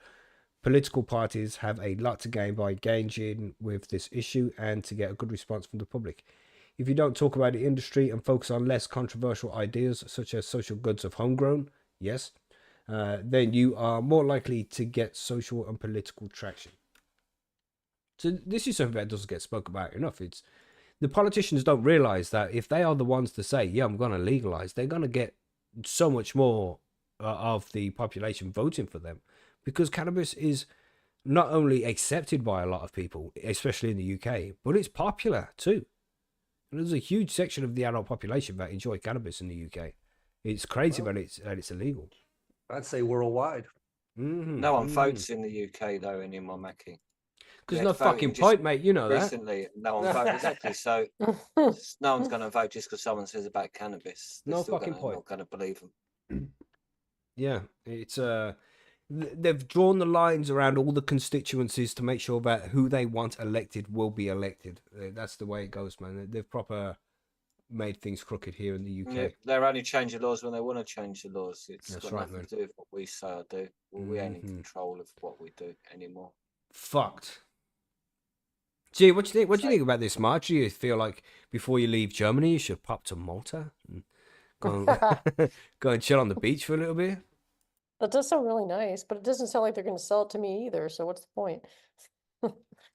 Political parties have a lot to gain by engaging with this issue and to get a good response from the public. If you don't talk about the industry and focus on less controversial ideas, such as social goods of homegrown, yes, then you are more likely to get social and political traction. So this is something that doesn't get spoken about enough. It's the politicians don't realize that if they are the ones to say, yeah, I'm going to legalize, they're going to get so much more of the population voting for them, because cannabis is not only accepted by a lot of people, especially in the UK, but it's popular too. And there's a huge section of the adult population that enjoy cannabis in the UK. It's crazy that it's illegal. I'd say worldwide. No one votes in the UK though anymore, Mackie. Because Yeah, no it's voting fucking just point, mate. You know that. recently. No one voted exactly. So no one's going to vote just because someone says about cannabis. They're No still fucking point. not going to believe them. Yeah, it's they've drawn the lines around all the constituencies to make sure that who they want elected will be elected. That's the way it goes, man. They've proper made things crooked here in the UK. Yeah, they're only changing laws when they want to change the laws. It's That's got right, nothing man. to do with what we say or do. Well, we ain't in Mhm. control of what we do anymore. Fucked. Gee, what do you think? What do you So- think about this, March? Do you feel like before you leave Germany, you should pop to Malta and go and chill on the beach for a little bit? That does sound really nice, but it doesn't sound like they're going to sell it to me either. So what's the point?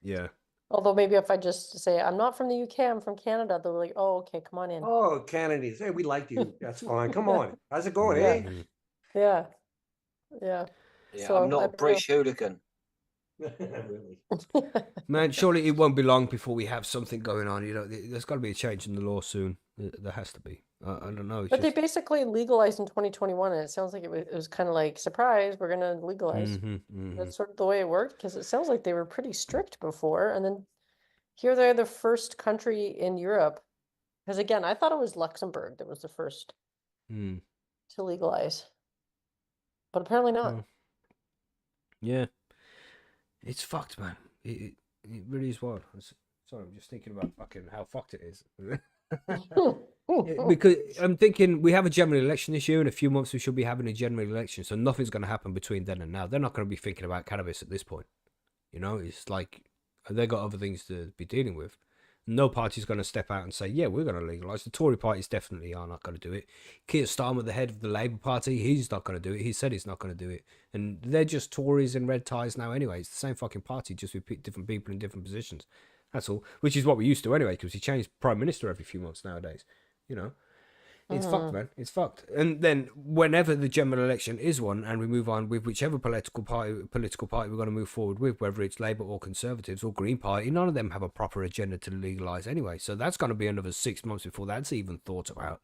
Yeah. Although maybe if I just say I'm not from the UK, I'm from Canada, they'll be like, oh, okay, come on in. Oh, Kennedys. Hey, we liked you. That's fine. Come on. How's it going, Yeah. eh? Mhm. Yeah. Yeah. Yeah, So, I'm not I a don't know. British hooligan. Really. Man, surely it won't be long before we have something going on. You know, there's got to be a change in the law soon. There has to be. I don't know. It's But they just... basically legalized in 2021, and it sounds like it was kind of like, surprise, we're going to legalize. Mhm, mhm. That's sort of the way it worked, because it sounds like they were pretty strict before. And then here they're the first country in Europe. Because again, I thought it was Luxembourg that was the first Mm. to legalize. But apparently not. Oh. Yeah. It's fucked, man. It really is wild. Sorry, I'm just thinking about fucking how fucked it is. Because I'm thinking we have a general election this year. In a few months, we should be having a general election. So nothing's going to happen between then and now. They're not going to be thinking about cannabis at this point. You know, it's like they've got other things to be dealing with. No party's going to step out and say, yeah, we're going to legalise. The Tory parties definitely are not going to do it. Keir Starmer, the head of the Labour Party, he's not going to do it. He said he's not going to do it. And they're just Tories in red ties now anyway. It's the same fucking party, just with different people in different positions. That's all. Which is what we used to anyway, because he changed Prime Minister every few months nowadays. You know? It's fucked, man. It's fucked. And then whenever the general election is one, and we move on with whichever political party we're going to move forward with, whether it's Labour or Conservatives or Green Party, none of them have a proper agenda to legalise anyway. So that's going to be another 6 months before that's even thought about.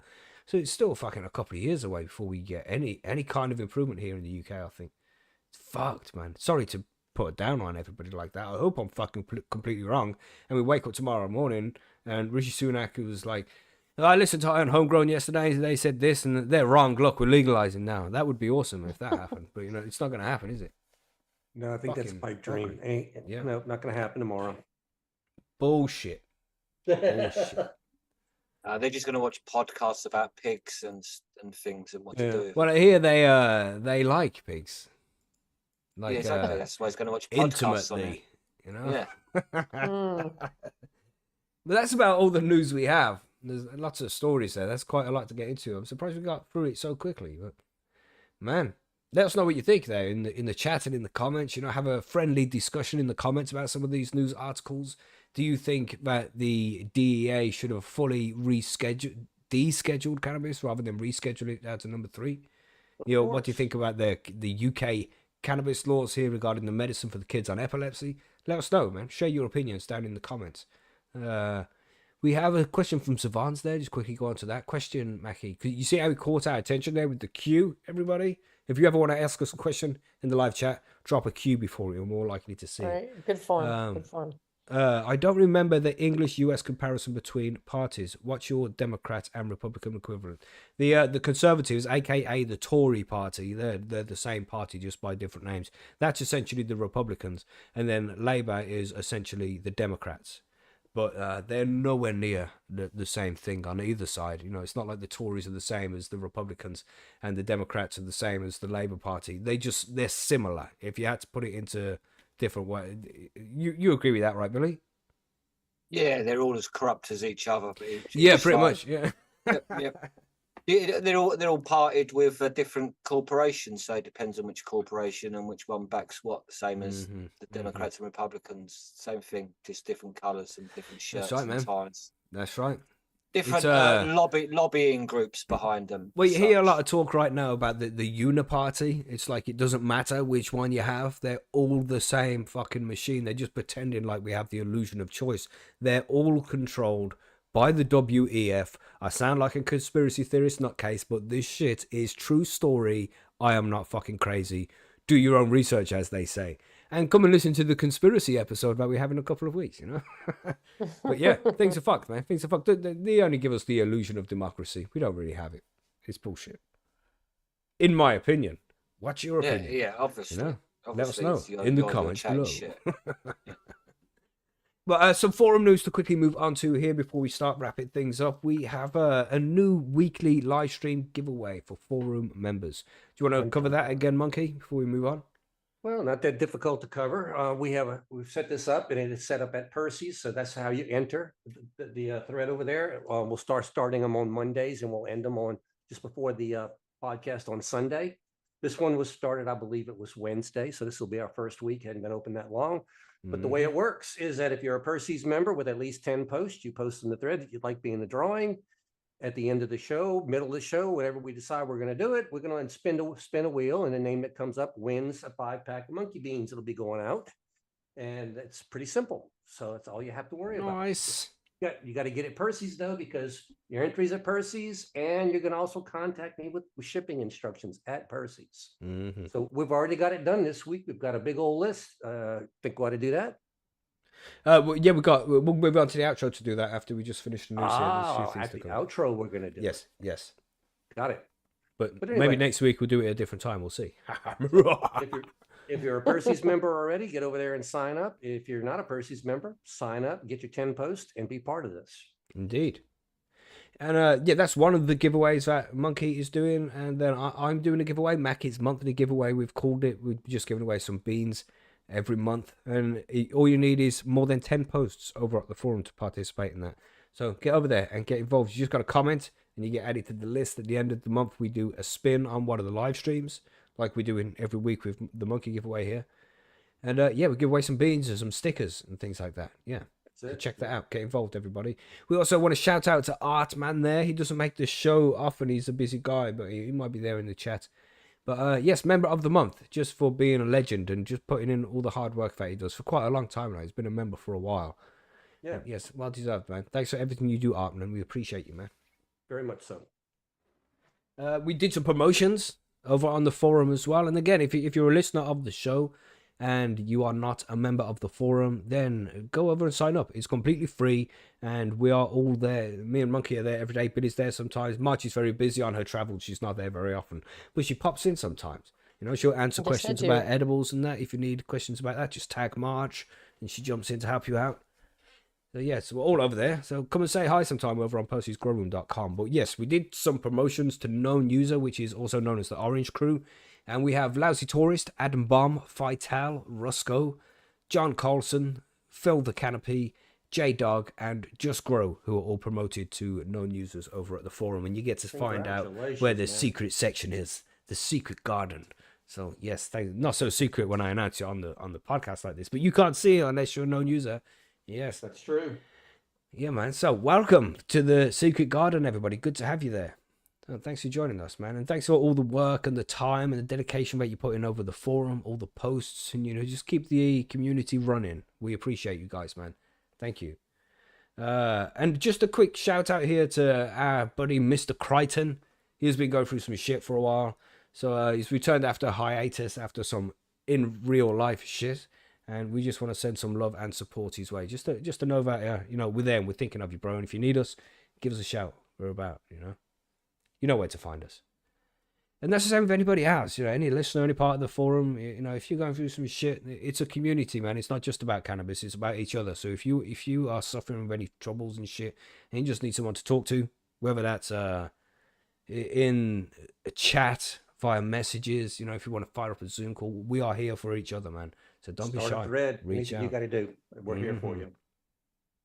So it's still fucking a couple of years away before we get any kind of improvement here in the UK, I think. It's fucked, man. Sorry to put it down on everybody like that. I hope I'm fucking completely wrong. And we wake up tomorrow morning and Rishi Sunak was like, I listened to High on Homegrown yesterday. They said this, and they're wrong. Look, we're legalizing now. That would be awesome if that happened. But, you know, it's not going to happen, is it? No, I think that's a Fucking pipe dream. fuckery. Ain't, Yeah. No, not going to happen tomorrow. Bullshit. Bullshit. They're just going to watch podcasts about pigs and things and what to Yeah. do. With Well, I hear they like pigs. yeah, Like, exactly. That's why he's going to watch podcasts on it. intimately, you know? Yeah. But that's about all the news we have. There's lots of stories there. That's quite a lot to get into. I'm surprised we got through it so quickly. But man, let us know what you think there in the chat and in the comments. You know, have a friendly discussion in the comments about some of these news articles. Do you think that the DEA should have fully descheduled cannabis rather than reschedule it down to number 3? You know, what do you think about the UK cannabis laws here regarding the medicine for the kids on epilepsy? Let us know, man. Share your opinions down in the comments. We have a question from Savans there. Just quickly go on to that question, Mackie. You see how he caught our attention there with the Q, everybody? If you ever want to ask us a question in the live chat, drop a Q before it. We're more likely to see All it. right. Good fun. Good fun. I don't remember the English-US comparison between parties. What's your Democrat and Republican equivalent? The Conservatives, aka the Tory party, they're the same party just by different names. That's essentially the Republicans, and then Labour is essentially the Democrats. But they're nowhere near the same thing on either side. You know, it's not like the Tories are the same as the Republicans and the Democrats are the same as the Labour Party. They're similar. If you had to put it into different way, you agree with that, right, Billy? Yeah, they're all as corrupt as each other. But Yeah, each pretty side- much. Yeah. Yep. Yeah, they're all parted with different corporations, so it depends on which corporation and which one backs what. Same as Mhm, the Democrats and Republicans, same thing, just different colours and different shirts right, and man. ties. That's right. Different lobbying groups behind them. Well, you as hear a such. lot of talk right now about the uniparty. It's like it doesn't matter which one you have. They're all the same fucking machine. They're just pretending like we have the illusion of choice. They're all controlled by the WEF. I sound like a conspiracy theorist nutcase, but this shit is true story. I am not fucking crazy. Do your own research, as they say. And come and listen to the conspiracy episode that we have in a couple of weeks, you know. But yeah, things are fucked, man. Things are fucked. They only give us the illusion of democracy. We don't really have it. It's bullshit. In my opinion. What's your opinion? Yeah, obviously. You know? Let us Obviously, know it's your- in the your comments chat below. shit. But some forum news to quickly move on to here before we start wrapping things up. We have a new weekly live stream giveaway for forum members. Do you want to cover that again, Monkey, before we move on? Well, not that difficult to cover. We've set this up and it is set up at Percys. So that's how you enter the thread over there. We'll starting them on Mondays and we'll end them on just before the podcast on Sunday. This one was started, I believe it was Wednesday. So this will be our first week. Hadn't been open that long. But the way it works is that if you're a Percys member with at least 10 posts, you post in the thread that you'd like to be in the drawing. At the end of the show, middle of the show, whenever we decide we're going to do it, we're going to spin a wheel, and the name that comes up wins a 5-pack of monkey beans. It'll be going out, and it's pretty simple. So that's all you have to worry about. Nice. You got to get it Percys though, because your entry's at Percys, and you're going to also contact me with shipping instructions at Percys. So we've already got it done this week. We've got a big old list. Think we ought to do that. Well, yeah, we'll move on to the outro to do that after we just finish the news. At the outro, we're going to do. Yes. Got it. But anyway, maybe next week we'll do it at a different time. We'll see. If you're a Percys member already, get over there and sign up. If you're not a Percys member, sign up, get your 10 posts, and be part of this. Indeed. And yeah, that's one of the giveaways that Monkey is doing. And then I'm doing a giveaway, Mackie's monthly giveaway. We've called it. We've just given away some beans every month. And all you need is more than 10 posts over at the forum to participate in that. So get over there and get involved. You just got to comment and you get added to the list. At the end of the month, we do a spin on one of the live streams, like we do in every week with the Monkey giveaway here. And yeah, we give away some beans and some stickers and things like that. Yeah. So check that out. Get involved, everybody. We also want to shout out to Art Man there. He doesn't make the show often. He's a busy guy, but he might be there in the chat. But yes, member of the month, just for being a legend and just putting in all the hard work that he does for quite a long time now. He's been a member for a while. Yeah. And yes, well deserved, man. Thanks for everything you do, Art Man. We appreciate you, man. Very much so. We did some promotions over on the forum as well. And again, if you're a listener of the show and you are not a member of the forum, then go over and sign up. It's completely free, and we are all there. Me and Monkey are there every day. Billy's there sometimes. March is very busy on her travels. She's not there very often, but she pops in sometimes. You know, she'll answer questions about edibles and that. If you need questions about that, just tag March, and she jumps in to help you out. So yes, we're all over there. So come and say hi sometime over on PercysGrowRoom.com. But yes, we did some promotions to Known User, which is also known as the Orange Crew. And we have Lousy Tourist, Adam Bomb, Vital, Rusco, John Carlson, Phil the Canopy, J-Dog, and Just Grow, who are all promoted to Known Users over at the forum. And you get to find out where the secret section is, the secret garden. So yes, not so secret when I announce it on the podcast like this, but you can't see it unless you're a Known User. Yes, that's true. Yeah, man. So welcome to the secret garden, everybody. Good to have you there. So thanks for joining us, man. And thanks for all the work and the time and the dedication that you put in over the forum, all the posts, and, you know, just keep the community running. We appreciate you guys, man. Thank you. And just a quick shout out here to our buddy, Mr. Crichton. He's been going through some shit for a while. So he's returned after a hiatus, after some in real life shit. And we just want to send some love and support his way. Just to know that, you know, we're there and we're thinking of you, bro. And if you need us, give us a shout. We're about, you know. You know where to find us. And that's the same with anybody else. You know, any listener, any part of the forum, you know, if you're going through some shit, it's a community, man. It's not just about cannabis. It's about each other. So if you are suffering with any troubles and shit, and you just need someone to talk to, whether that's in a chat, via messages, you know, if you want to fire up a Zoom call, we are here for each other, man. So don't be shy. Reach out. You got to do. We're here for you.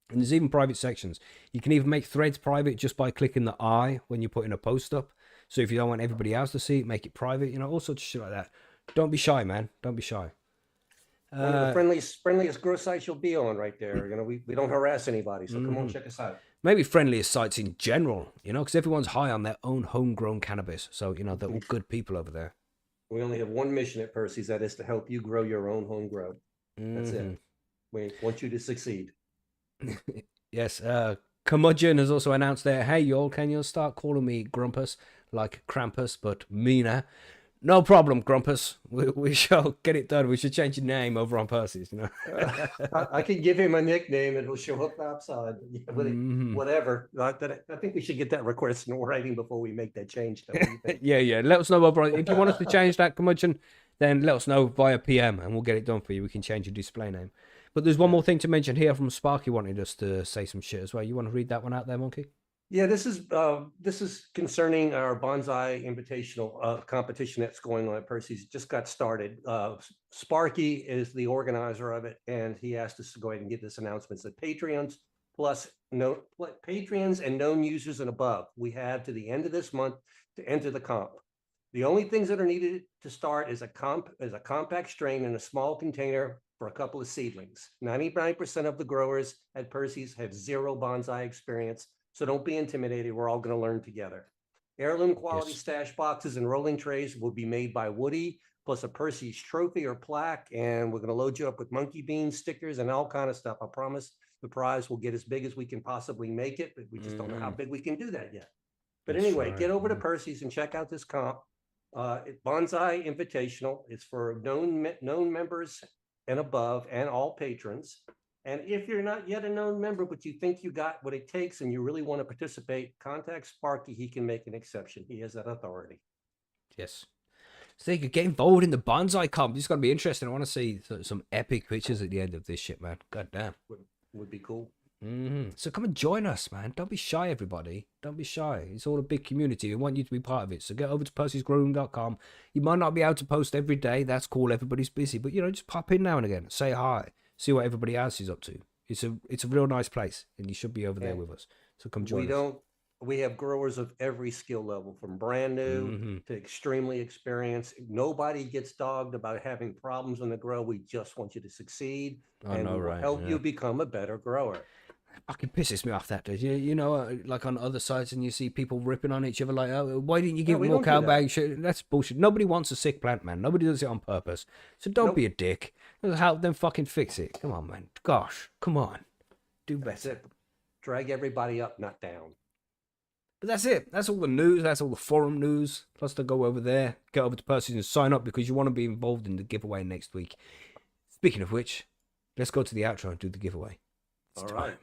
And there's even private sections. You can even make threads private just by clicking the I when you're putting a post up. So if you don't want everybody else to see it, make it private. You know, all sorts of shit like that. Don't be shy, man. Don't be shy. One of the friendliest grow sites you'll be on right there. You know, we don't harass anybody. So come on, check us out. Maybe friendliest sites in general, you know, because everyone's high on their own homegrown cannabis. So, you know, they're all good people over there. We only have one mission at Percys, that is to help you grow your own home grow. That's it. We want you to succeed. Yes. Curmudgeon has also announced there, hey, y'all, can you start calling me Grumpus like Krampus, but meaner? No problem, Grumpus. We shall get it done. We should change your name over on Percy's, you know. I can give him a nickname and he'll show up outside. Mhm. Whatever. I think we should get that request in writing before we make that change. Though. What do you think? Yeah. Let us know over on, if you want us to change that curmudgeon, then let us know via PM and we'll get it done for you. We can change your display name. But there's one more thing to mention here from Sparky wanted us to say some shit as well. You want to read that one out there, Monkey? Yeah, this is concerning our bonsai invitational competition that's going on at Percy's. Just got started. Sparky is the organizer of it, and he asked us to go ahead and get this announcement. So Patreons plus Patreons and known users and above, we have to the end of this month to enter the comp. The only things that are needed to start is a compact strain in a small container for a couple of seedlings. 99% of the growers at Percy's have zero bonsai experience. So don't be intimidated. We're all going to learn together. Heirloom quality stash boxes and rolling trays will be made by Woody, plus a Percy's trophy or plaque. And we're going to load you up with monkey beans, stickers, and all kind of stuff. I promise the prize will get as big as we can possibly make it, but we just don't know how big we can do that yet. But anyway, get over to Percy's and check out this comp. Bonsai Invitational. It's for known members and above and all patrons. And if you're not yet a known member, but you think you got what it takes and you really want to participate, contact Sparky. He can make an exception. He has that authority. Yes. So you could get involved in the bonsai comp. This is going to be interesting. I want to see some epic pictures at the end of this shit, man. God damn. Would be cool. So come and join us, man. Don't be shy, everybody. Don't be shy. It's all a big community. We want you to be part of it. So get over to percysgrowroom.com. You might not be able to post every day. That's cool. Everybody's busy. But, just pop in now and again. Say hi. See what everybody else is up to. It's a real nice place, and you should be over there with us. So come join us. We have growers of every skill level, from brand new to extremely experienced. Nobody gets dogged about having problems in the grow. We just want you to succeed, and we'll help you become a better grower. Fucking pisses me off, that does. Like on other sites, and you see people ripping on each other like, oh, why didn't you give more cow bag shit? That's bullshit. Nobody wants a sick plant, man. Nobody does it on purpose. So don't be a dick. Help them fucking fix it. Come on, man. Gosh, come on. Do better. Drag everybody up, not down. But that's it. That's all the news. That's all the forum news. Plus to go over there, get over to Percys and sign up because you want to be involved in the giveaway next week. Speaking of which, let's go to the outro and do the giveaway. It's all time. Right.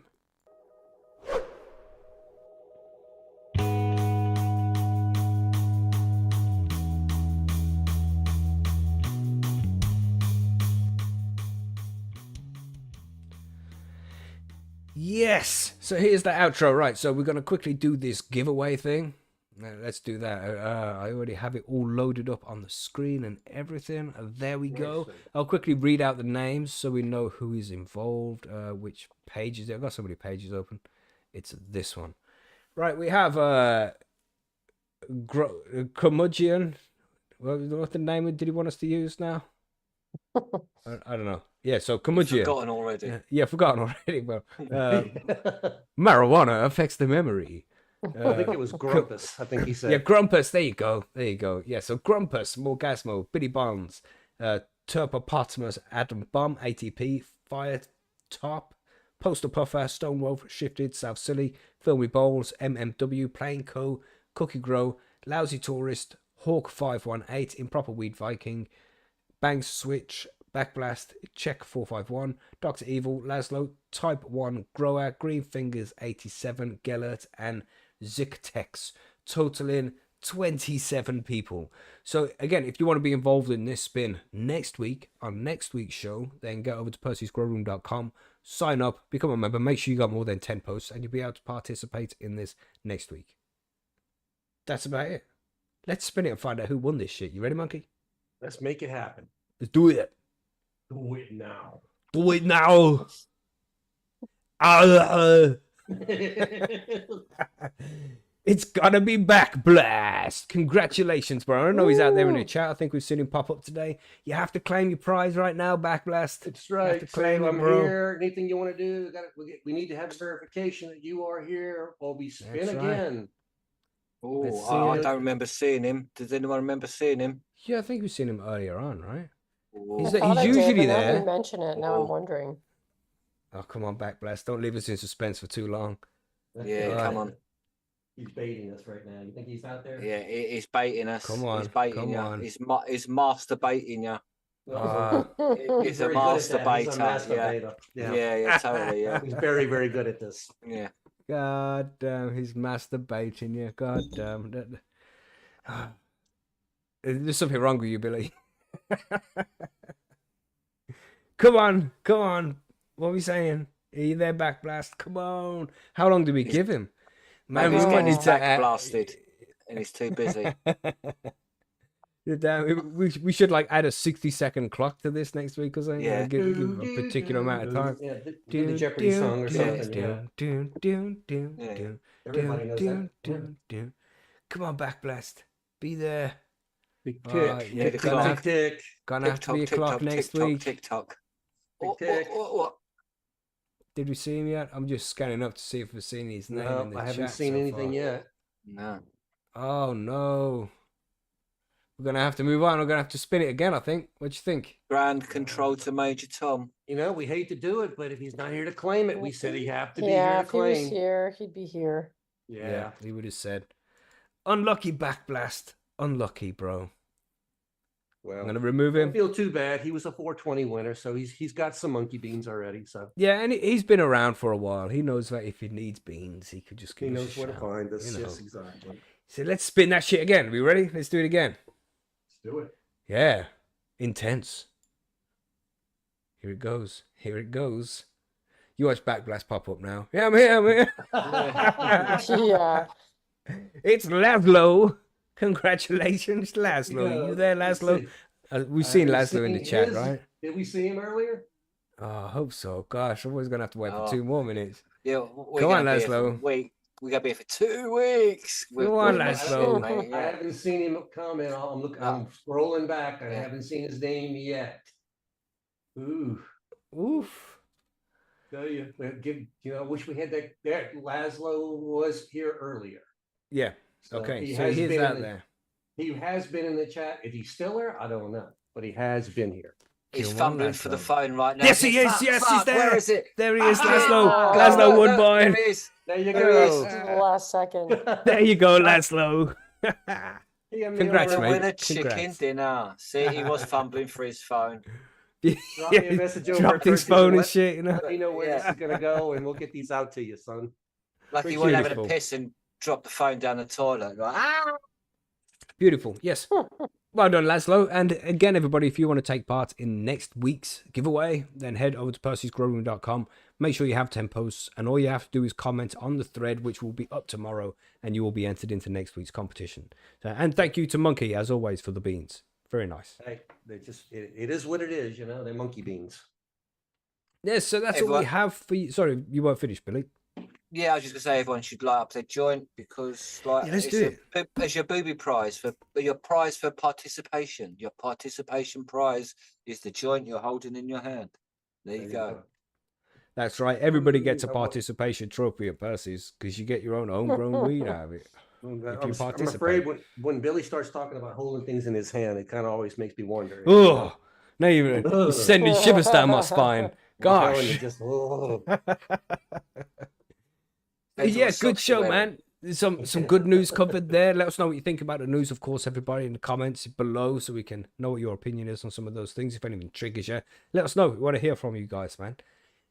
Yes. So here's the outro. Right. So we're going to quickly do this giveaway thing. Let's do that. I already have it all loaded up on the screen and everything. There we go. I'll quickly read out the names so we know who is involved. Which pages? I've got so many pages open. It's this one. Right. We have Curmudgeon. What the name did he want us to use now? I don't know. Yeah, so Curmudgeon. Forgotten already. Yeah, forgotten already. Well, marijuana affects the memory. I think it was Grumpus. I think he said. Yeah, Grumpus. There you go. There you go. Yeah, so Grumpus, Morgasmo, Billy Bonds, Turpopotamus, Adam Bum, ATP, Fire Top, Poster Puffer, Stonewolf, Shifted, South Silly, Filmy Bowls, MMW, Plain Co, Cookie Grow, Lousy Tourist, Hawk 518, Improper Weed Viking, Bangs Switch, Backblast, Check 451, Dr. Evil, Laszlo, Type 1 Grower, Green Fingers 87, Gellert, and Zictex, totaling 27 people. So again, if you want to be involved in this spin next week, on next week's show, then get over to percysgrowroom.com, sign up, become a member, make sure you got more than 10 posts, and you'll be able to participate in this next week. That's about it. Let's spin it and find out who won this shit. You ready, Monkey? Let's make it happen. Let's do it. Do it now. Do it now. It's gonna be Backblast. Congratulations, bro. I don't know he's out there in the chat. I think we've seen him pop up today. You have to claim your prize right now, Backblast. That's right. You have to claim I'm it, bro. here. Anything you want to do? We need to have verification that you are here, or we spin That's right. again. Oh, I don't remember seeing him. Does anyone remember seeing him? Yeah, I think we've seen him earlier on, right? Oh, He's usually Now there. you mention it, now I'm wondering. Oh, come on, Backblast. Don't leave us in suspense for too long. yeah, Right. come on. He's baiting us right now. You think he's out there? Yeah, he's baiting us. Come on, He's baiting come you. on. He's masturbating you. Ah. He's a very good at that. He's a masturbator. masturbator. Yeah, totally. Yeah, He's very, very good at this. yeah. God damn, he's masturbating you. God damn. There's something wrong with you, Billy. Come on. What are we saying? Are you there, Backblast? Come on. How long did we give him? Man, Maybe he's we might getting need his to back blasted and he's too busy. Yeah, damn, we should like add a 60-second clock to this next week or something. Yeah. Give a particular amount of time. Yeah, the Jeopardy song or something. Everybody knows that. Come on, Backblast. Be there. Big Oh, tick, yeah, tick, gonna tick, tick. Gonna have to be a clock next week. TikTok. Tick, tick. Did we see him yet? I'm just scanning up to see if we've seen his name in No, the I haven't chat seen so anything far. yet. No. Oh no. We're gonna have to move on. We're gonna have to spin it again, I think. What do you think? Grand control to Major Tom. You know, we hate to do it, but if he's not here to claim it, we said he have to be here Yeah, to if he was claim. here, he'd be here. Yeah. He would have said. Unlucky, Backblast. Unlucky, bro. Well, I'm gonna remove I him. don't feel too bad. He was a 420 winner, so he's got some monkey beans already. So Yeah, and he's been around for a while. He knows that if he needs beans, he could just he give us knows a where to shout, find us. you know. Yes, exactly. So let's spin that shit again. We ready? Let's do it again. Let's do it. Yeah. Intense. Here it goes. Here it goes. You watch Backblast pop up now. Yeah, I'm here. Yeah. It's Laszlo. Congratulations, Laszlo. You there, Laszlo? We've seen Laszlo in the chat, right? Did we see him earlier? Oh, I hope so. Gosh, I'm always going to have to wait for 2 more minutes. Yeah, Come on, Laszlo. We're going to be here for 2 weeks. Come on, Laszlo. I haven't seen him comment. I'm scrolling back. I haven't seen his name yet. Ooh. Oof. Tell you, I wish we had that. There, Laszlo was here earlier. Yeah. So Okay. he So has he's been out in there. He has been in the chat. If he's still there, I don't know, but he has been here. He's Come on, fumbling for the Laszlo. phone right now. Yes, he is. Yes, he's there. Where is it? There he is, Ah, Laszlo. ah, Laszlo won There by. it is. There you There he is. go. To the last second. There you go, Laszlo. Congrats, We're mate. winning a chicken Congrats. dinner. See, he was fumbling for his phone. Drop me a message over Dropped at his Percys phone and let- shit, you know. Let me know where this Yeah. is gonna go, and we'll get these out to you, son. Like he went having Beautiful. a piss and dropped the phone down the toilet. Like, ah! Beautiful. Yes. Well done, Laszlo. And again, everybody, if you want to take part in next week's giveaway, then head over to percysgrowroom.com. Make sure you have 10 posts, and all you have to do is comment on the thread, which will be up tomorrow, and you will be entered into next week's competition. So, and thank you to Monkey, as always, for the beans. Very nice. Hey, they just it is what it is, you know. They're monkey beans. Yes, so that's all we Everyone- have for you. Sorry, you weren't finished, Billy. Yeah, I was just gonna say everyone should light up their joint because, like, Yeah, let's it's do It's your booby prize for your prize for participation. Your participation prize is the joint you're holding in your hand. There you go. That's right. Everybody gets a participation trophy at Percy's because you get your own homegrown weed out of it. I'm you afraid participate. when Billy starts talking about holding things in his hand, it kind of always makes me wonder. Oh, now you're sending shivers down my spine. I'm telling you, Gosh. just, oh. Depends on Yeah, what good socks you're show, wearing. man. There's some good news covered there. Let us know what you think about the news, of course, everybody, in the comments below, so we can know what your opinion is on some of those things. If anything triggers you, let us know. We want to hear from you guys, man.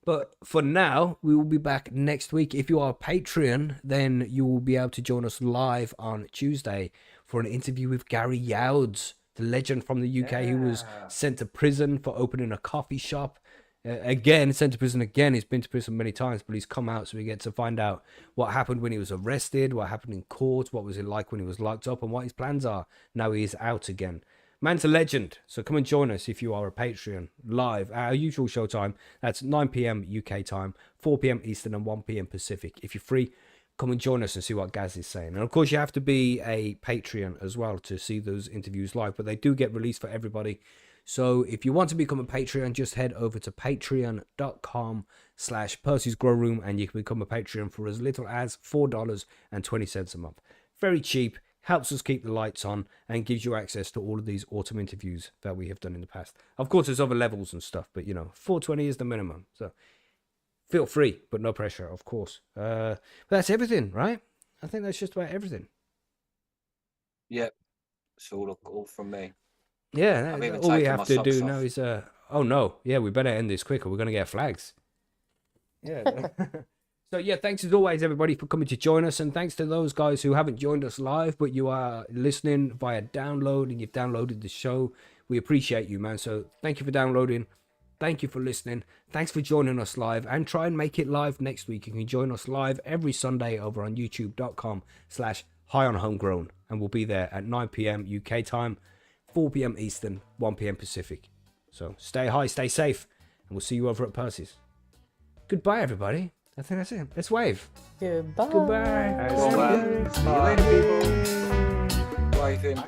But for now, we will be back next week. If you are a Patreon, then you will be able to join us live on Tuesday for an interview with Gary Youds, the legend from the UK who was sent to prison for opening a coffee shop. Again, sent to prison again. He's been to prison many times, but he's come out, so we get to find out what happened when he was arrested, what happened in court, what was it like when he was locked up, and what his plans are now he is out again. Man's a legend, so come and join us if you are a Patreon live at our usual show time. That's 9 p.m. UK time, 4 p.m. Eastern, and 1 p.m. Pacific. If you're free, come and join us and see what Gaz is saying. And of course, you have to be a Patreon as well to see those interviews live, but they do get released for everybody. So if you want to become a Patreon, just head over to patreon.com/Percys Grow Room and you can become a Patreon for as little as $4.20 a month. Very cheap, helps us keep the lights on, and gives you access to all of these autumn interviews that we have done in the past. Of course, there's other levels and stuff, but you know, $4.20 is the minimum. So feel free, but no pressure, of course. But that's everything, right? I think that's just about everything. Yep. It's all from me. Yeah, I've even all we taken have my to do socks now off. is oh no, yeah, we better end this quick or we're gonna get flags. Yeah. So yeah, thanks as always everybody for coming to join us, and thanks to those guys who haven't joined us live but you are listening via download and you've downloaded the show. We appreciate you, man. So thank you for downloading. Thank you for listening. Thanks for joining us live, and try and make it live next week. You can join us live every Sunday over on youtube.com/high-on-homegrown, and we'll be there at 9 p.m. UK time, 4 p.m. Eastern, 1 p.m. Pacific. So stay high, stay safe, and we'll see you over at Percys. Goodbye, everybody. I think that's it. Let's wave. Goodbye. Goodbye. See you later, people. Waving.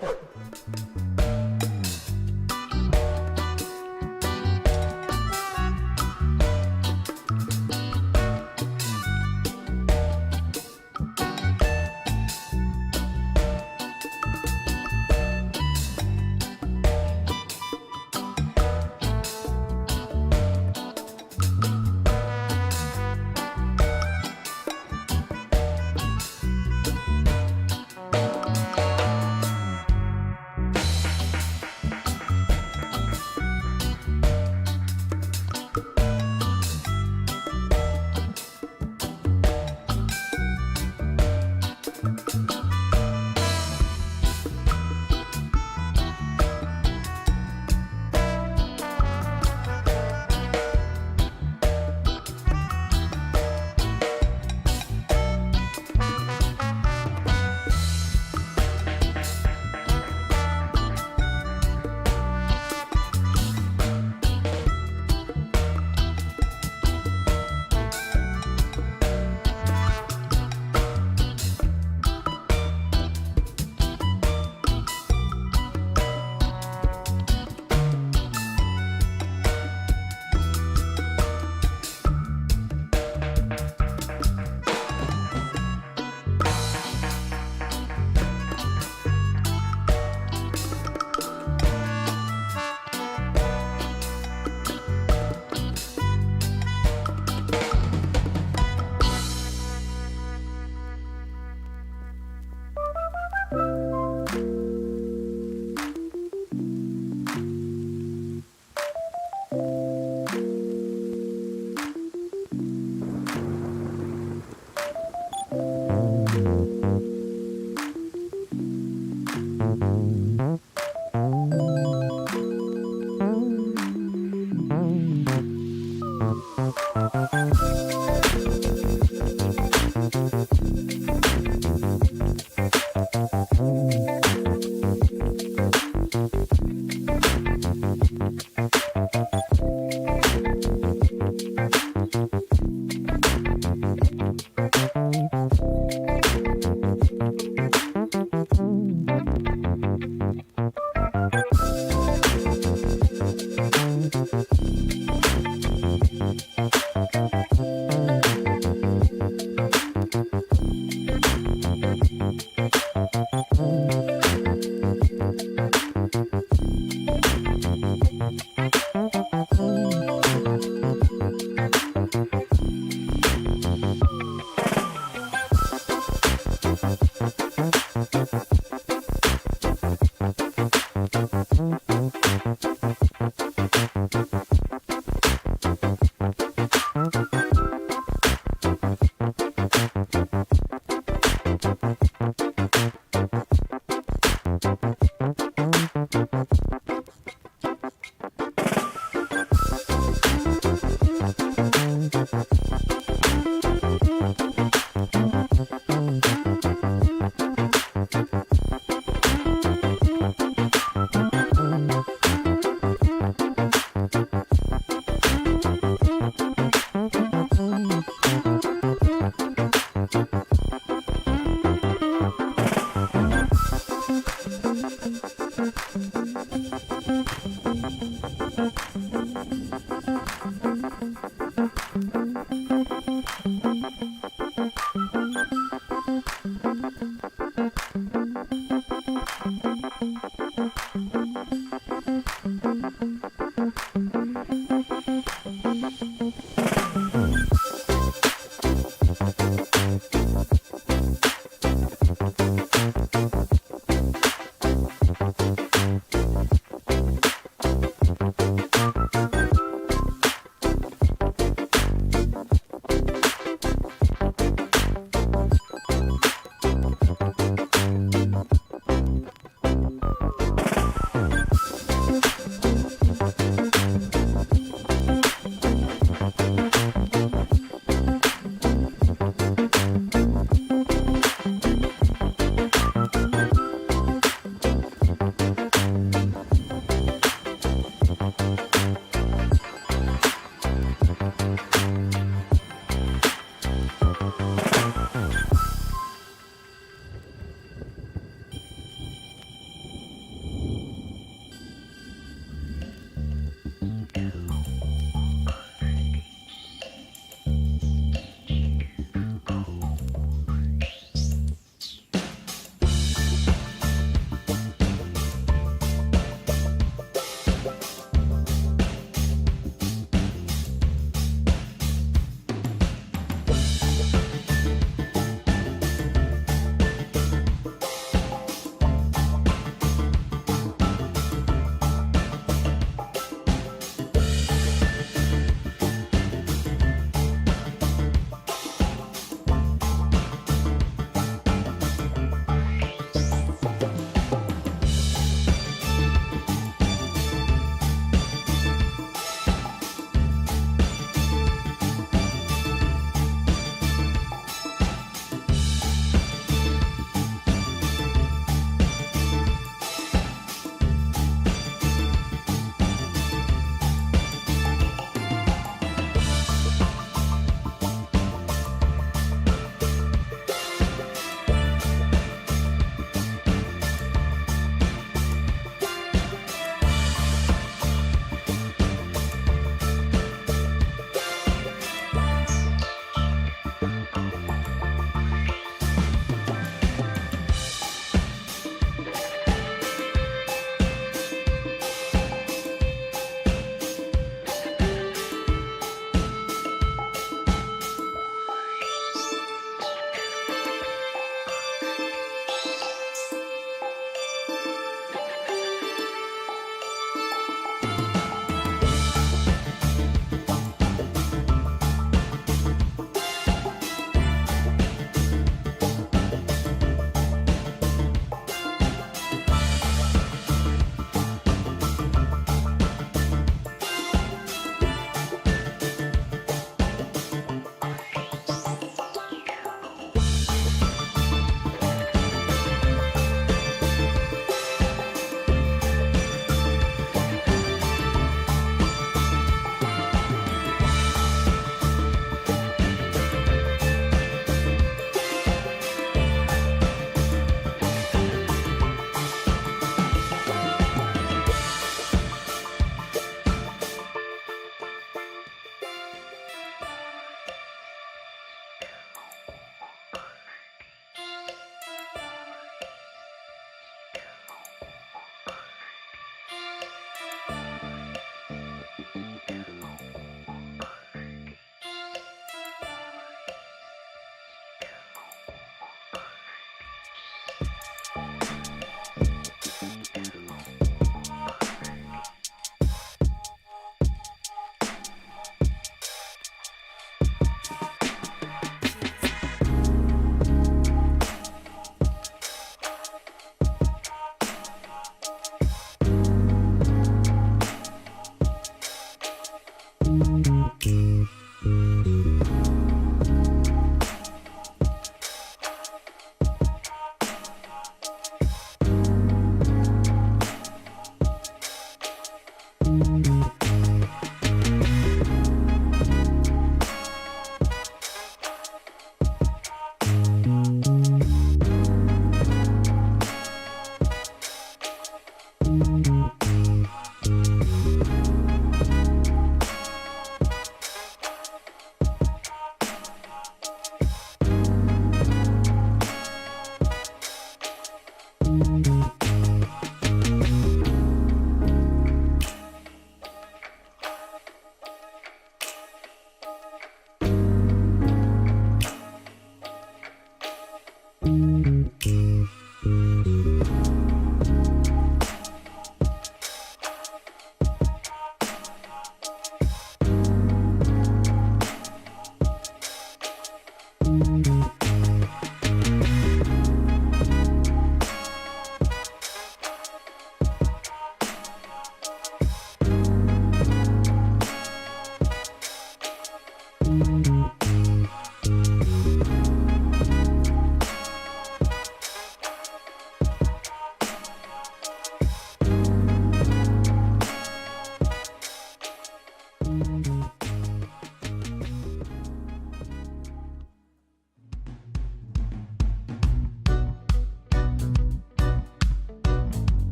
Bye.